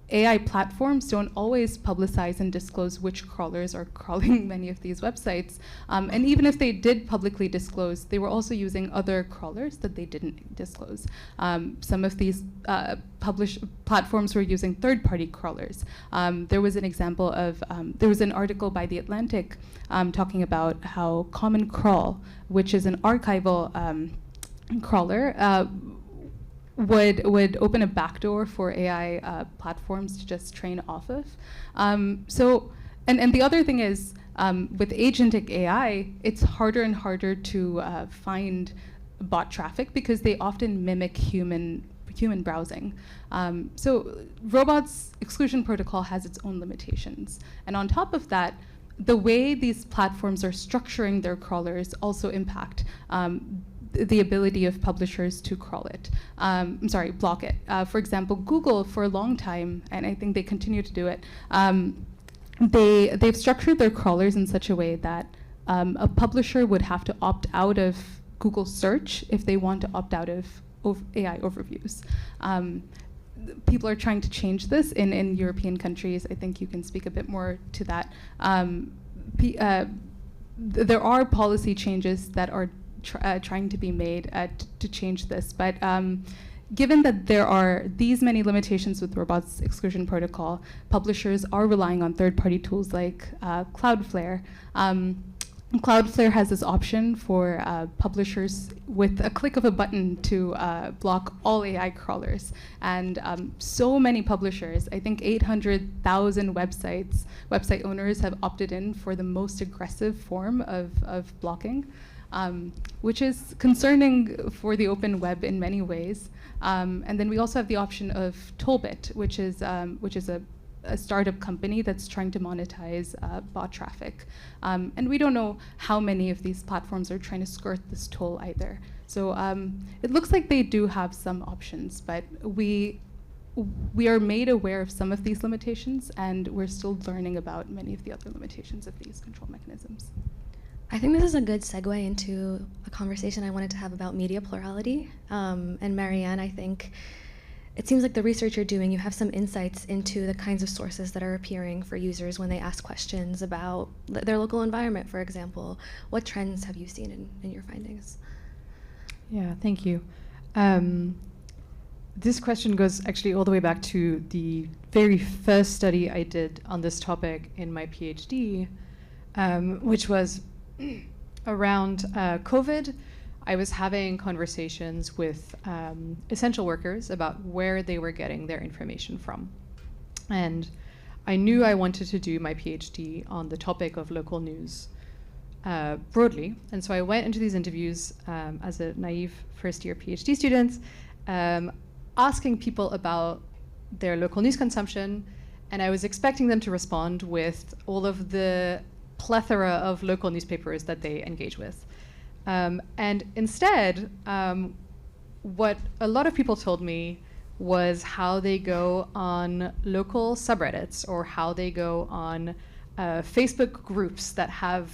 AI platforms don't always publicize and disclose which crawlers are crawling many of these websites. And even if they did publicly disclose, they were also using other crawlers that they didn't disclose. Some of these platforms were using third-party crawlers. There was an example of, there was an article by The Atlantic talking about how Common Crawl, which is an archival crawler, would open a backdoor for AI platforms to just train off of. So, and the other thing is, with agentic AI, it's harder and harder to find bot traffic because they often mimic human browsing. So robots exclusion protocol has its own limitations. And on top of that, the way these platforms are structuring their crawlers also impact the ability of publishers to crawl it. Block it. For example, Google for a long time, and I think they continue to do it, they've structured their crawlers in such a way that a publisher would have to opt out of Google search if they want to opt out of AI overviews. People are trying to change this in European countries. I think you can speak a bit more to that. There are policy changes that are trying to be made to change this, but given that there are these many limitations with robots exclusion protocol, publishers are relying on third-party tools like Cloudflare. Cloudflare has this option for publishers with a click of a button to block all AI crawlers. And so many publishers, I think 800,000 website owners have opted in for the most aggressive form of blocking. Which is concerning for the open web in many ways. And then we also have the option of Toolbit, which is a a startup company that's trying to monetize bot traffic. And we don't know how many of these platforms are trying to skirt this toll either. So it looks like they do have some options, but we are made aware of some of these limitations, and we're still learning about many of the other limitations of these control mechanisms. I think this is a good segue into a conversation I wanted to have about media plurality. And Marianne, I think it seems like the research you're doing, you have some insights into the kinds of sources that are appearing for users when they ask questions about their local environment, for example. What trends have you seen in your findings? Yeah, thank you. This question goes actually all the way back to the very first study I did on this topic in my PhD, which was around COVID. I was having conversations with essential workers about where they were getting their information from. And I knew I wanted to do my PhD on the topic of local news broadly. And so I went into these interviews as a naive first-year PhD student, asking people about their local news consumption. And I was expecting them to respond with all of the plethora of local newspapers that they engage with. And instead, what a lot of people told me was how they go on local subreddits or how they go on Facebook groups that have,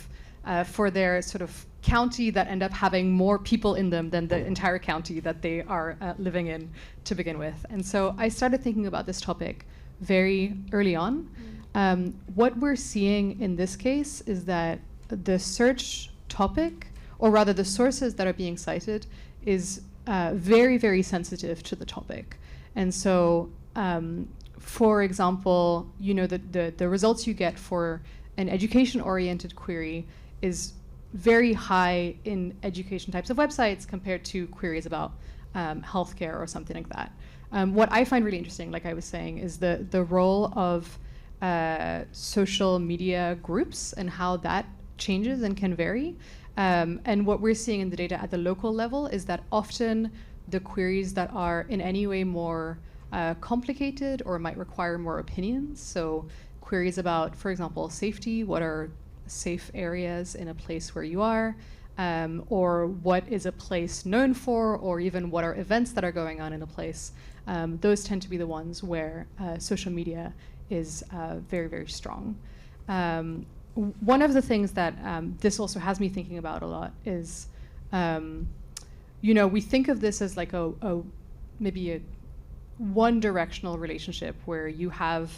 for their sort of county, that end up having more people in them than the entire county that they are living in to begin with. And so I started thinking about this topic very early on. What we're seeing in this case is that the search topic, or rather the sources that are being cited, is very, very sensitive to the topic. And so, for example, you know, the results you get for an education-oriented query is very high in education types of websites compared to queries about healthcare or something like that. What I find really interesting, like I was saying, is the role of social media groups and how that changes and can vary. And what we're seeing in the data at the local level is that often the queries that are in any way more complicated or might require more opinions, so queries about, for example, safety, what are safe areas in a place where you are, or what is a place known for, or even what are events that are going on in a place, those tend to be the ones where social media is very, very strong. One of the things that this also has me thinking about a lot is, you know, we think of this as like maybe a one-directional relationship where you have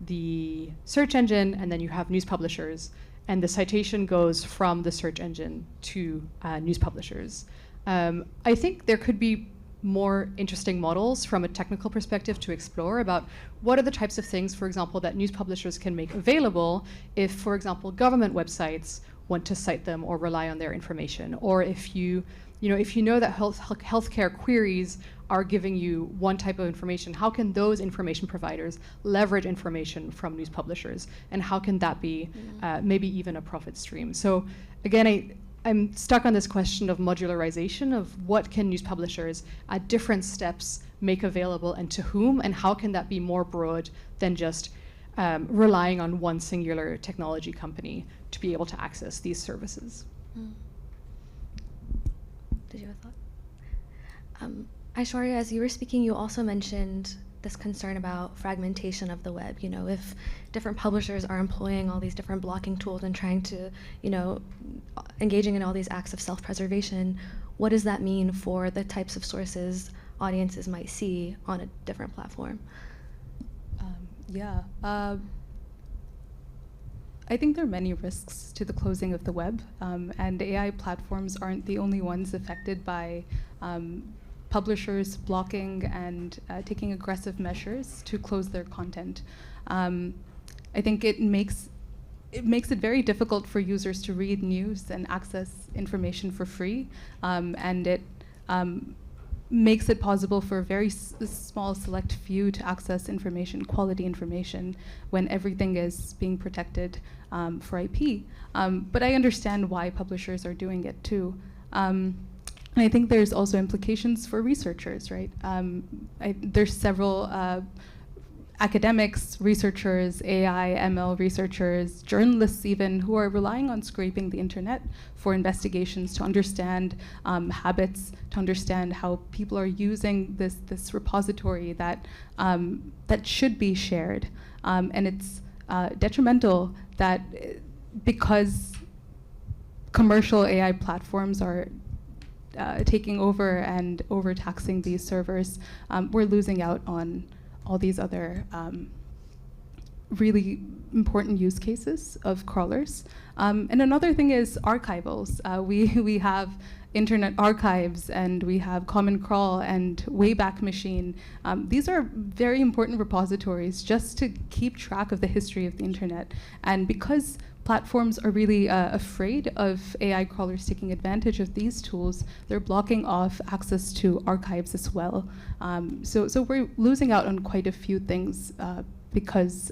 the search engine and then you have news publishers, and the citation goes from the search engine to news publishers. I think there could be more interesting models from a technical perspective to explore about what are the types of things, for example, that news publishers can make available if, for example, government websites want to cite them or rely on their information, or if you know that healthcare queries are giving you one type of information, how can those information providers leverage information from news publishers, and how can that be maybe even a profit stream? So again, I'm stuck on this question of modularization of what can news publishers at different steps make available and to whom, and how can that be more broad than just relying on one singular technology company to be able to access these services. Did you have a thought? Aisvarya, as you were speaking, you also mentioned this concern about fragmentation of the web. You know, if different publishers are employing all these different blocking tools and trying to, you know, engaging in all these acts of self-preservation, what does that mean for the types of sources audiences might see on a different platform? I think there are many risks to the closing of the web, and AI platforms aren't the only ones affected by publishers blocking and taking aggressive measures to close their content. I think it makes it very difficult for users to read news and access information for free, and it makes it possible for a very small select few to access information, quality information, when everything is being protected for IP. But I understand why publishers are doing it too. And I think there's also implications for researchers, right? There's several academics, researchers, AI, ML researchers, journalists even, who are relying on scraping the internet for investigations to understand habits, to understand how people are using this repository that should be shared. And it's detrimental that because commercial AI platforms are taking over and overtaxing these servers, we're losing out on all these other really important use cases of crawlers. And another thing is archivals. We have Internet Archives, and we have Common Crawl and Wayback Machine. These are very important repositories just to keep track of the history of the internet. And because platforms are really afraid of AI crawlers taking advantage of these tools, they're blocking off access to archives as well. So we're losing out on quite a few things because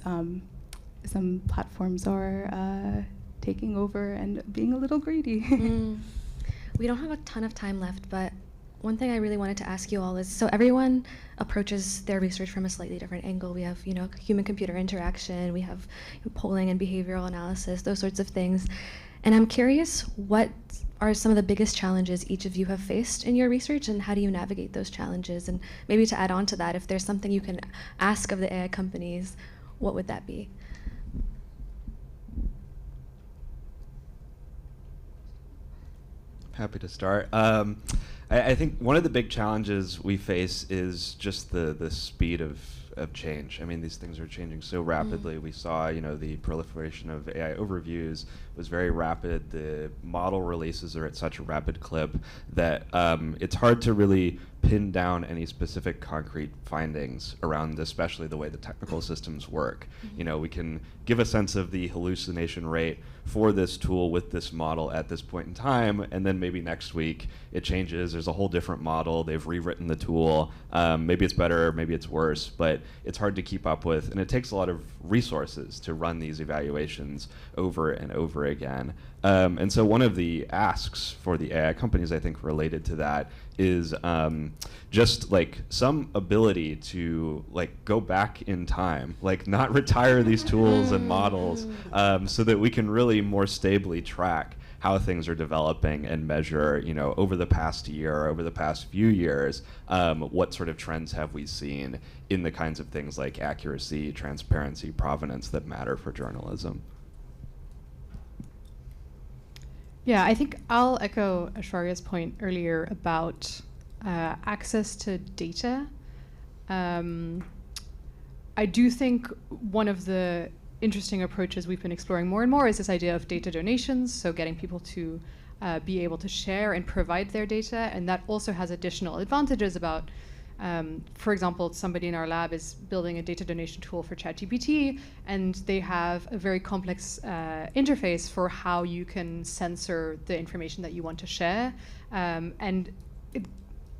some platforms are taking over and being a little greedy. We don't have a ton of time left, but one thing I really wanted to ask you all is, so everyone approaches their research from a slightly different angle. We have, human-computer interaction, we have polling and behavioral analysis, those sorts of things. And I'm curious, what are some of the biggest challenges each of you have faced in your research, and how do you navigate those challenges? And maybe to add on to that, if there's something you can ask of the AI companies, what would that be? Happy to start. I think one of the big challenges we face is just the speed of change. I mean, these things are changing so rapidly. We saw, the proliferation of AI overviews was very rapid. The model releases are at such a rapid clip that it's hard to really pin down any specific concrete findings around especially the way the technical systems work. We can give a sense of the hallucination rate for this tool with this model at this point in time, and then maybe next week it changes, there's a whole different model, they've rewritten the tool, maybe it's better, maybe it's worse, but it's hard to keep up with, and it takes a lot of resources to run these evaluations over and over again. And so one of the asks for the AI companies, I think, related to that is just like some ability to go back in time, not retire these tools and models, so that we can really more stably track how things are developing and measure, over the past year, over the past few years, what sort of trends have we seen in the kinds of things like accuracy, transparency, provenance that matter for journalism. Yeah, I think I'll echo Aisvarya's point earlier about access to data. I do think one of the interesting approaches we've been exploring more and more is this idea of data donations, so getting people to be able to share and provide their data, and that also has additional advantages about, for example, somebody in our lab is building a data donation tool for ChatGPT, and they have a very complex interface for how you can censor the information that you want to share. And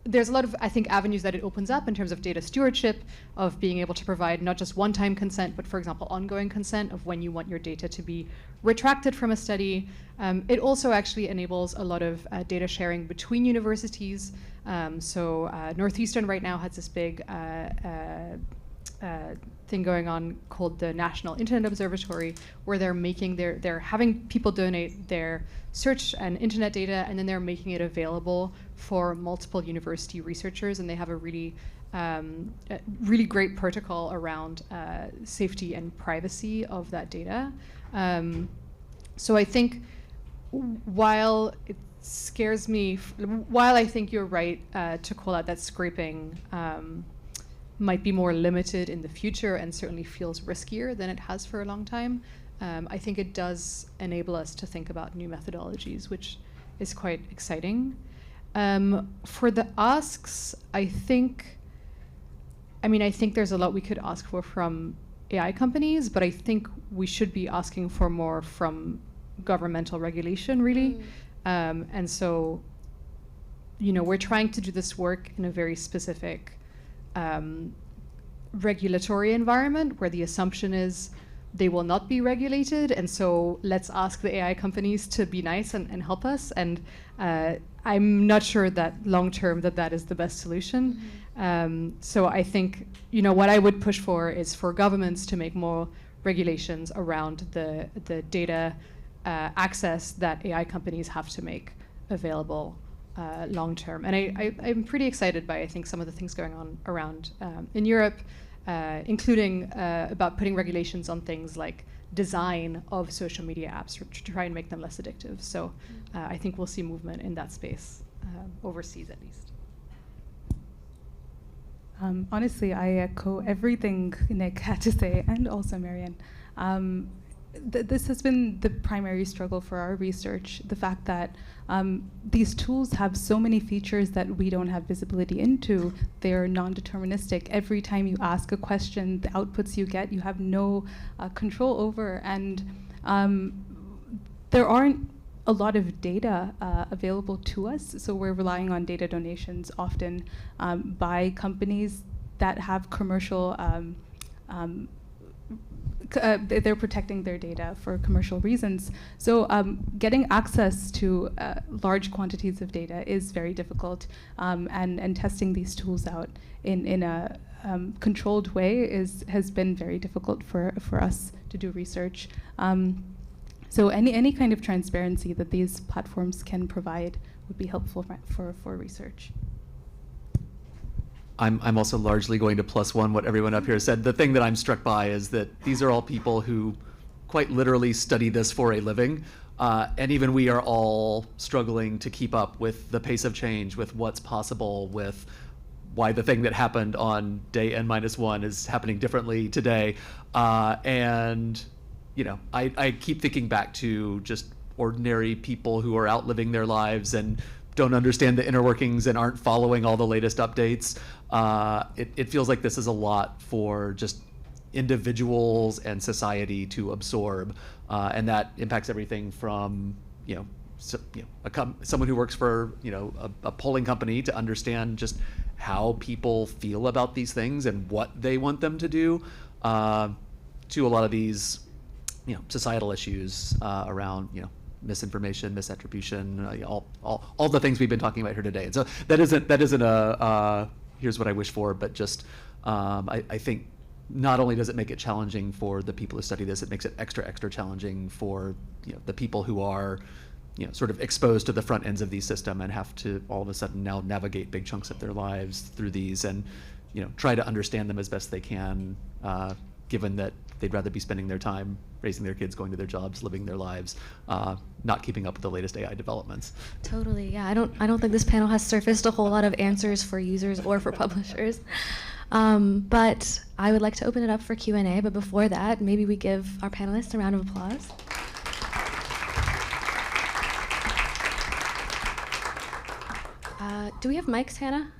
there's a lot of, I think, avenues that it opens up in terms of data stewardship, of being able to provide not just one-time consent, but, for example, ongoing consent of when you want your data to be retracted from a study. It also actually enables a lot of data sharing between universities. So Northwestern right now has this big thing going on called the National Internet Observatory, where they're having people donate their search and internet data, and then they're making it available for multiple university researchers, and they have a really great protocol around safety and privacy of that data. So I think while it scares me, while I think you're right to call out that scraping might be more limited in the future and certainly feels riskier than it has for a long time, I think it does enable us to think about new methodologies, which is quite exciting. For the asks, I think there's a lot we could ask for from AI companies, but I think we should be asking for more from governmental regulation, really. And so, we're trying to do this work in a very specific regulatory environment where the assumption is they will not be regulated, and so let's ask the AI companies to be nice and help us. And I'm not sure that long term that is the best solution. So I think, what I would push for is for governments to make more regulations around the data access that AI companies have to make available long term. And I'm pretty excited by, I think, some of the things going on around in Europe, including about putting regulations on things like design of social media apps to try and make them less addictive. So I think we'll see movement in that space, overseas at least. Honestly, I echo everything Nick had to say, and also Marianne. This has been the primary struggle for our research, the fact that these tools have so many features that we don't have visibility into. They're non-deterministic. Every time you ask a question, the outputs you get, you have no control over. And there aren't a lot of data available to us, so we're relying on data donations often by companies that have commercial they're protecting their data for commercial reasons. So getting access to large quantities of data is very difficult, and testing these tools out in a controlled way has been very difficult for us to do research. So any kind of transparency that these platforms can provide would be helpful for research. I'm also largely going to +1 what everyone up here said. The thing that I'm struck by is that these are all people who quite literally study this for a living. And even we are all struggling to keep up with the pace of change, with what's possible, with why the thing that happened on day n-1 is happening differently today. And I keep thinking back to just ordinary people who are out living their lives and don't understand the inner workings and aren't following all the latest updates. It feels like this is a lot for just individuals and society to absorb, and that impacts everything from someone who works for a polling company to understand just how people feel about these things and what they want them to do, to a lot of these societal issues around misinformation, misattribution, all the things we've been talking about here today. And so that isn't a here's what I wish for, but just I think not only does it make it challenging for the people who study this, it makes it extra challenging for the people who are sort of exposed to the front ends of these systems and have to all of a sudden now navigate big chunks of their lives through these and try to understand them as best they can, given that they'd rather be spending their time raising their kids, going to their jobs, living their lives, not keeping up with the latest AI developments. Totally, yeah. I don't think this panel has surfaced a whole lot of answers for users or for publishers. But I would like to open it up for Q&A, but before that, maybe we give our panelists a round of applause. Do we have mics, Hannah?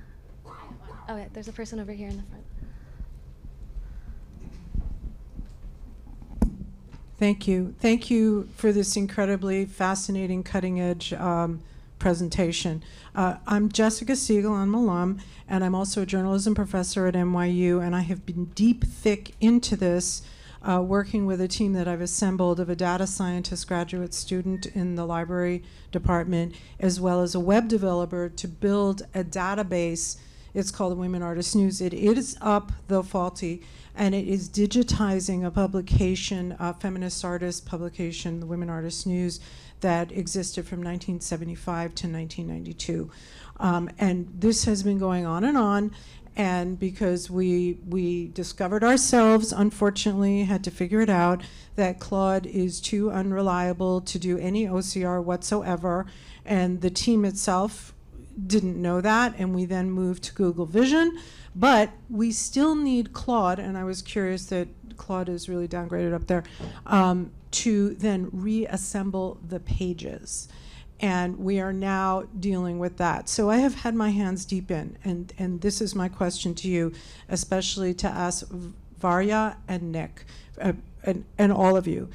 Oh, yeah, there's a person over here in the front. Thank you. Thank you for this incredibly fascinating, cutting-edge presentation. I'm Jessica Siegel. I'm an alum, and I'm also a journalism professor at NYU, and I have been thick into this, working with a team that I've assembled of a data scientist graduate student in the library department, as well as a web developer to build a database. It's called the Women Artists News. It is up, though faulty, and it is digitizing a publication, a feminist artist publication, the Women Artists News, that existed from 1975 to 1992. And this has been going on, and because we discovered ourselves, unfortunately, had to figure it out, that Claude is too unreliable to do any OCR whatsoever, and the team itself didn't know that, and we then moved to Google Vision. But we still need Claude, and I was curious that Claude is really downgraded up there, to then reassemble the pages. And we are now dealing with that. So I have had my hands deep in, and this is my question to you, especially to Aisvarya and Nick, and all of you.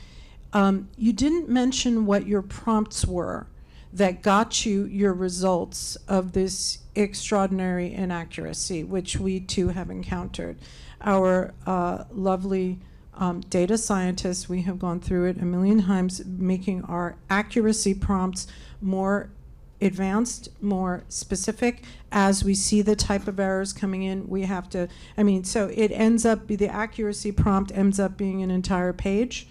You didn't mention what your prompts were that got you your results of this extraordinary inaccuracy, which we too have encountered. Our lovely data scientists, we have gone through it a million times, making our accuracy prompts more advanced, more specific. As we see the type of errors coming in, we have to, so it ends up, the accuracy prompt ends up being an entire page.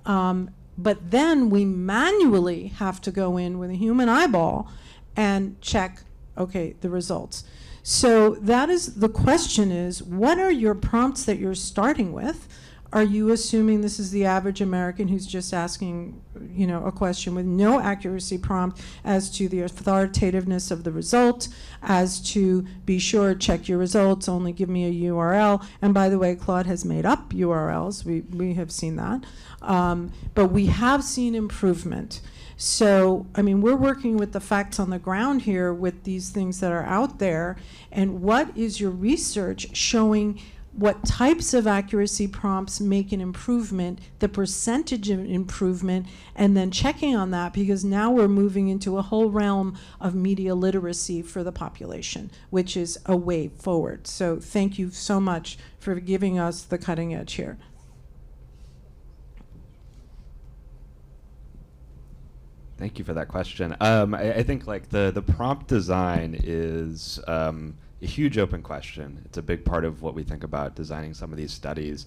But then we manually have to go in with a human eyeball and check, okay, the results. So that is, the question is, what are your prompts that you're starting with? Are you assuming this is the average American who's just asking, a question with no accuracy prompt as to the authoritativeness of the result, as to be sure, check your results, only give me a URL. And by the way, Claude has made up URLs. We have seen that. But we have seen improvement. So, we're working with the facts on the ground here with these things that are out there. And what is your research showing? What types of accuracy prompts make an improvement, the percentage of improvement, and then checking on that, because now we're moving into a whole realm of media literacy for the population, which is a way forward. So thank you so much for giving us the cutting edge here. Thank you for that question. I think the prompt design is a huge open question. It's a big part of what we think about designing some of these studies.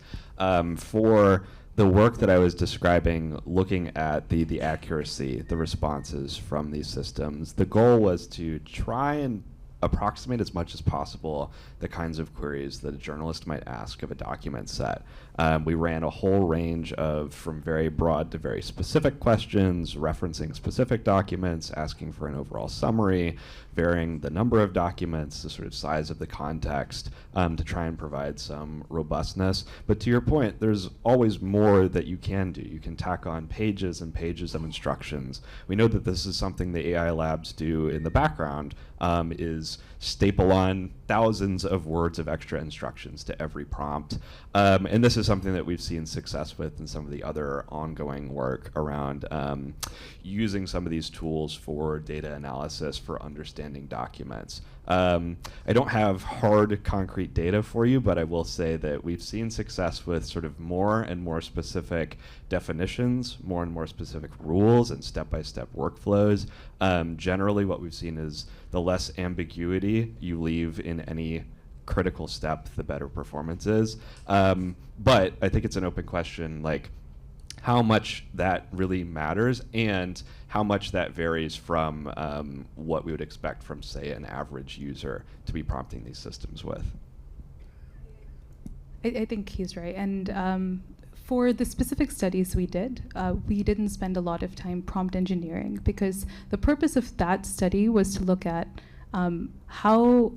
For the work that I was describing, looking at the accuracy, the responses from these systems, the goal was to try and approximate as much as possible the kinds of queries that a journalist might ask of a document set. We ran a whole range of, from very broad to very specific questions, referencing specific documents, asking for an overall summary, varying the number of documents, the sort of size of the context, to try and provide some robustness. But to your point, there's always more that you can do. You can tack on pages and pages of instructions. We know that this is something the AI labs do in the background, is staple on thousands of words of extra instructions to every prompt. And this is something that we've seen success with in some of the other ongoing work around using some of these tools for data analysis for understanding documents. I don't have hard, concrete data for you, but I will say that we've seen success with sort of more and more specific definitions, more and more specific rules and step-by-step workflows. Generally, what we've seen is the less ambiguity you leave in any critical step, the better performance is. But I think it's an open question, how much that really matters and how much that varies from what we would expect from, say, an average user to be prompting these systems with. I think he's right. And for the specific studies we didn't spend a lot of time prompt engineering, because the purpose of that study was to look at how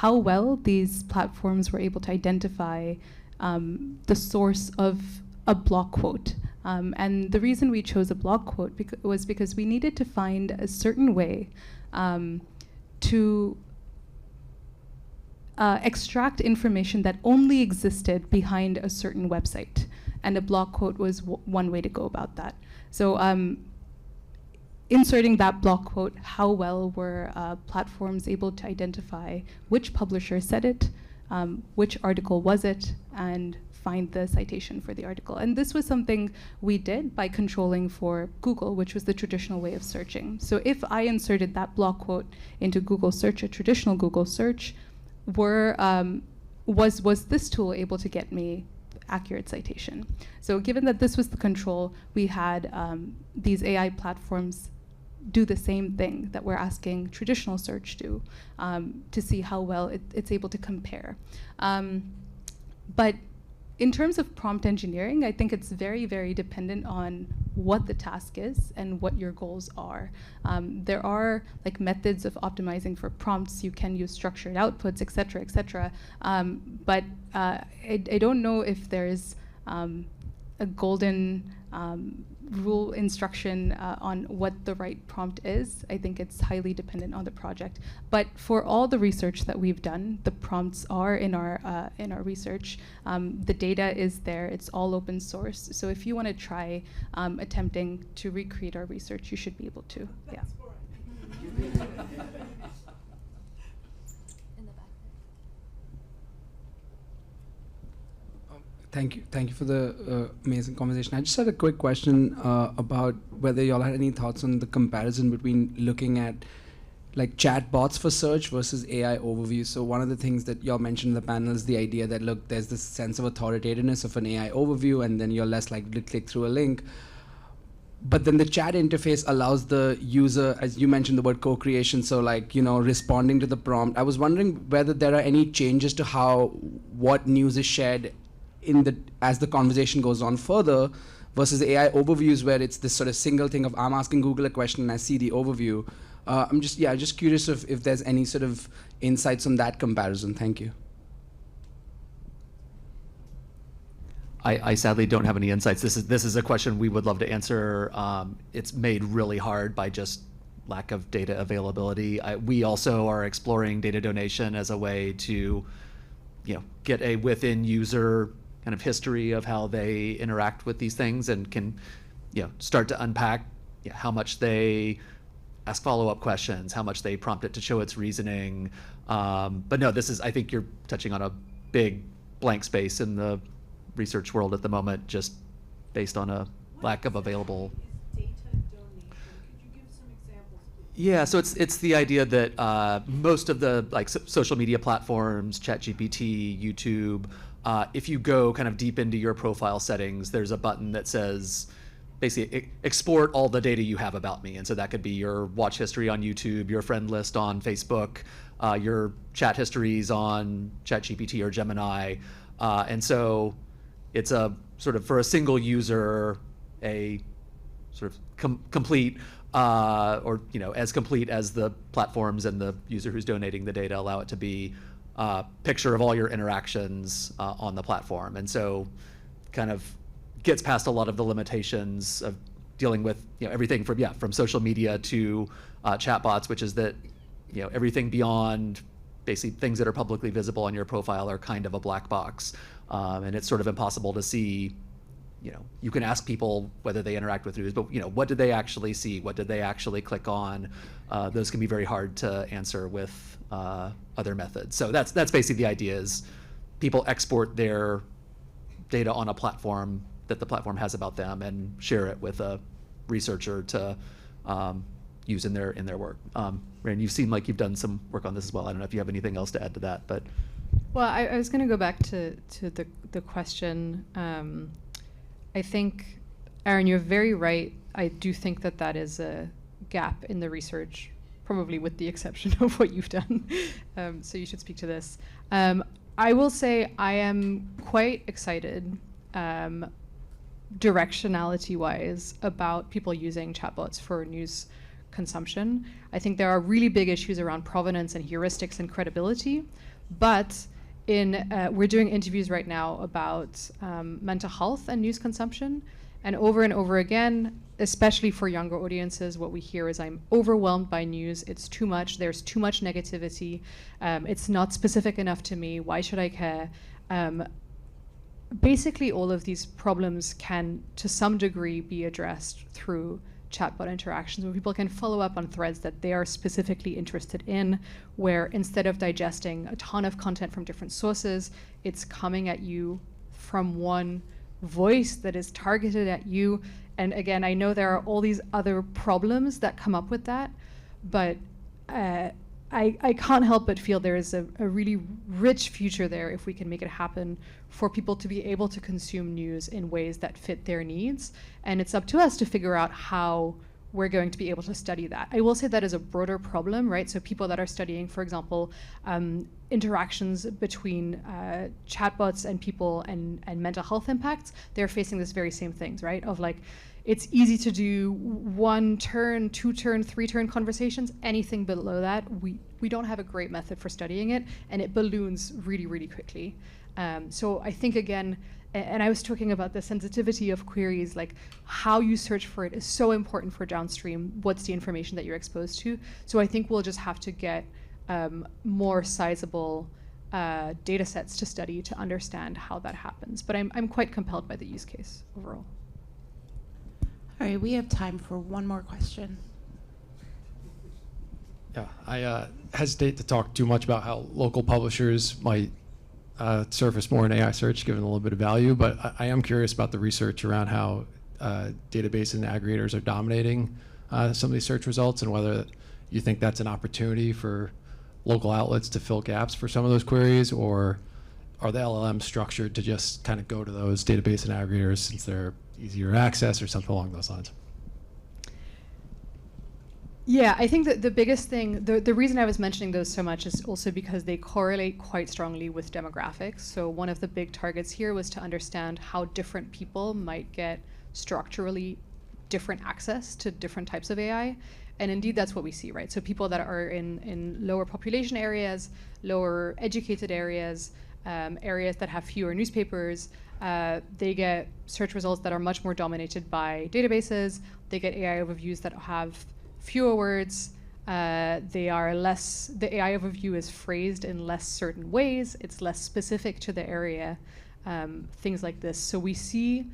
well these platforms were able to identify the source of a block quote. And the reason we chose a block quote was because we needed to find a certain way to extract information that only existed behind a certain website. And a block quote was one way to go about that. So inserting that block quote, how well were platforms able to identify which publisher said it, which article was it, and find the citation for the article. And this was something we did by controlling for Google, which was the traditional way of searching. So if I inserted that block quote into Google search, a traditional Google search, was this tool able to get me accurate citation? So given that this was the control, we had these AI platforms do the same thing that we're asking traditional search to see how well it's able to compare. But in terms of prompt engineering, I think it's very, very dependent on what the task is and what your goals are. There are methods of optimizing for prompts. You can use structured outputs, et cetera, et cetera. But I don't know if there's a golden rule instruction on what the right prompt is. I think it's highly dependent on the project. But for all the research that we've done, the prompts are in our research. The data is there. It's all open source. So if you want to try attempting to recreate our research, you should be able to. Yeah. Thank you for the amazing conversation. I just had a quick question about whether y'all had any thoughts on the comparison between looking at like chat bots for search versus AI overview. So one of the things that y'all mentioned in the panel is the idea that, look, there's this sense of authoritativeness of an AI overview, and then you're less likely to click through a link. But then the chat interface allows the user, as you mentioned the word co-creation, so like, responding to the prompt. I was wondering whether there are any changes to what news is shared as the conversation goes on further, versus AI overviews where it's this sort of single thing of I'm asking Google a question and I see the overview. I'm just curious if there's any sort of insights on that comparison. Thank you. I sadly don't have any insights. This is a question we would love to answer. It's made really hard by just lack of data availability. We also are exploring data donation as a way to, get a within user kind of history of how they interact with these things, and can, start to unpack how much they ask follow-up questions, how much they prompt it to show its reasoning. But no, I think you're touching on a big blank space in the research world at the moment, just based on a lack of available. Data donation. Could you give some examples, please? Yeah, so it's the idea that most of the social media platforms, ChatGPT, YouTube, if you go kind of deep into your profile settings, there's a button that says, basically, export all the data you have about me. And so that could be your watch history on YouTube, your friend list on Facebook, your chat histories on ChatGPT or Gemini. And so it's a sort of, for a single user, a sort of complete, or as complete as the platforms and the user who's donating the data allow it to be, picture of all your interactions on the platform. And so kind of gets past a lot of the limitations of dealing with everything from social media to chatbots, which is that everything beyond basically things that are publicly visible on your profile are kind of a black box, and it's sort of impossible to see. You can ask people whether they interact with news, but what did they actually see? What did they actually click on? Those can be very hard to answer with other methods. So that's basically the idea: is people export their data on a platform that the platform has about them and share it with a researcher to use in their work. Marianne, you seem like you've done some work on this as well. I don't know if you have anything else to add to that, but. Well, I was going to go back to the question. I think, Aaron, you're very right. I do think that is a gap in the research, probably with the exception of what you've done. So you should speak to this. I will say I am quite excited, directionality-wise, about people using chatbots for news consumption. I think there are really big issues around provenance and heuristics and credibility, but we're doing interviews right now about mental health and news consumption, and over again, especially for younger audiences, what we hear is, I'm overwhelmed by news, it's too much, there's too much negativity, it's not specific enough to me, why should I care? Basically, all of these problems can, to some degree, be addressed through chatbot interactions, where people can follow up on threads that they are specifically interested in, where instead of digesting a ton of content from different sources, it's coming at you from one voice that is targeted at you. And again, I know there are all these other problems that come up with that, but I can't help but feel there is a really rich future there if we can make it happen for people to be able to consume news in ways that fit their needs. And it's up to us to figure out how we're going to be able to study that. I will say that is a broader problem, right? So people that are studying, for example, interactions between chatbots and people and mental health impacts, they're facing this very same things, right? Of like, it's easy to do 1 turn, 2 turn, 3 turn conversations. Anything below that, we don't have a great method for studying it, and it balloons really, really quickly. So I think, again, and I was talking about the sensitivity of queries, like how you search for it is so important for downstream. What's the information that you're exposed to? So I think we'll just have to get more sizable data sets to study to understand how that happens. But I'm quite compelled by the use case overall. All right, we have time for one more question. Yeah, I hesitate to talk too much about how local publishers might surface more in AI search, given a little bit of value, but I am curious about the research around how database and aggregators are dominating some of these search results, and whether you think that's an opportunity for local outlets to fill gaps for some of those queries, or are the LLMs structured to just kind of go to those database and aggregators since they're easier to access, or something along those lines? Yeah, I think that the biggest thing, the reason I was mentioning those so much is also because they correlate quite strongly with demographics. So one of the big targets here was to understand how different people might get structurally different access to different types of AI. And indeed, that's what we see, right? So people that are in lower population areas, lower educated areas, areas that have fewer newspapers, they get search results that are much more dominated by databases. They get AI overviews that have fewer words. They are less, the AI overview is phrased in less certain ways. It's less specific to the area, things like this. So we see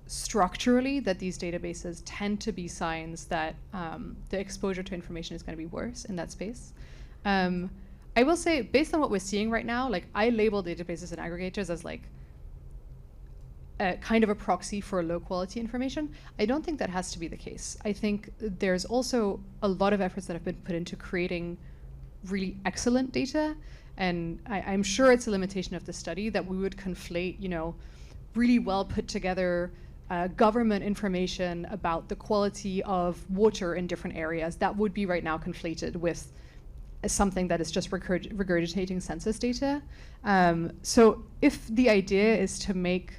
structurally that these databases tend to be signs that the exposure to information is going to be worse in that space. I will say, based on what we're seeing right now, like I label databases and aggregators as like kind of a proxy for low quality information. I don't think that has to be the case. I think there's also a lot of efforts that have been put into creating really excellent data. And I'm sure it's a limitation of the study that we would conflate, you know, really well put together government information about the quality of water in different areas. That would be right now conflated with something that is just regurgitating census data. So if the idea is to make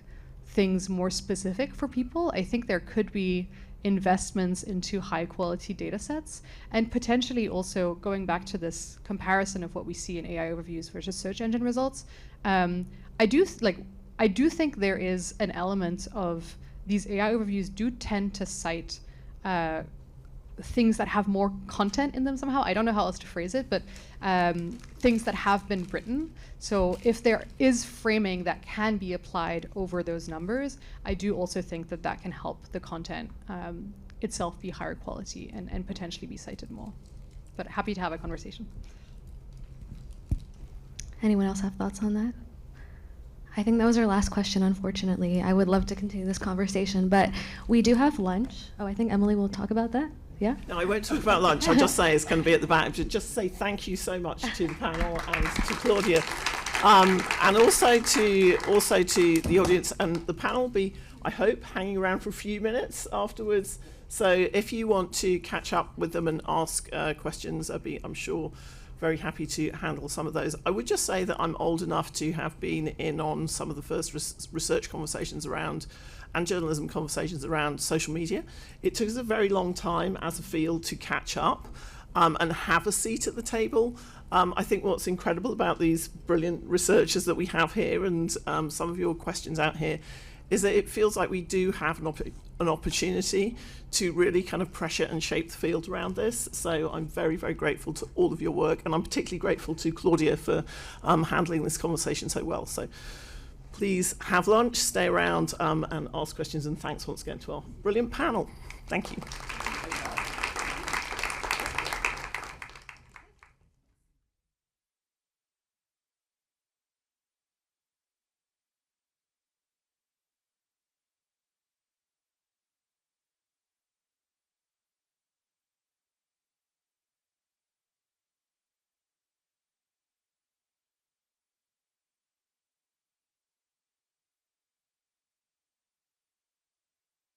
things more specific for people, I think there could be investments into high quality data sets, and potentially also going back to this comparison of what we see in AI overviews versus search engine results. I do think there is an element of these AI overviews do tend to cite things that have more content in them somehow. I don't know how else to phrase it, but things that have been written. So if there is framing that can be applied over those numbers, I do also think that that can help the content itself be higher quality and potentially be cited more. But happy to have a conversation. Anyone else have thoughts on that? I think that was our last question, unfortunately. I would love to continue this conversation, but we do have lunch. Oh, I think Emily will talk about that. Yeah? No, I won't talk about lunch. I'll just say it's going to be at the back. Just say thank you so much to the panel and to Klaudia, and also to the audience. And the panel will be, I hope, hanging around for a few minutes afterwards. So if you want to catch up with them and ask questions, I'd be, I'm sure, very happy to handle some of those. I would just say that I'm old enough to have been in on some of the first research conversations around and journalism conversations around social media. It took us a very long time as a field to catch up and have a seat at the table. I think what's incredible about these brilliant researchers that we have here and some of your questions out here is that it feels like we do have an opportunity to really kind of pressure and shape the field around this. So I'm very, very grateful to all of your work, and I'm particularly grateful to Klaudia for handling this conversation so well. So please have lunch, stay around and ask questions, and thanks once again to our brilliant panel. Thank you.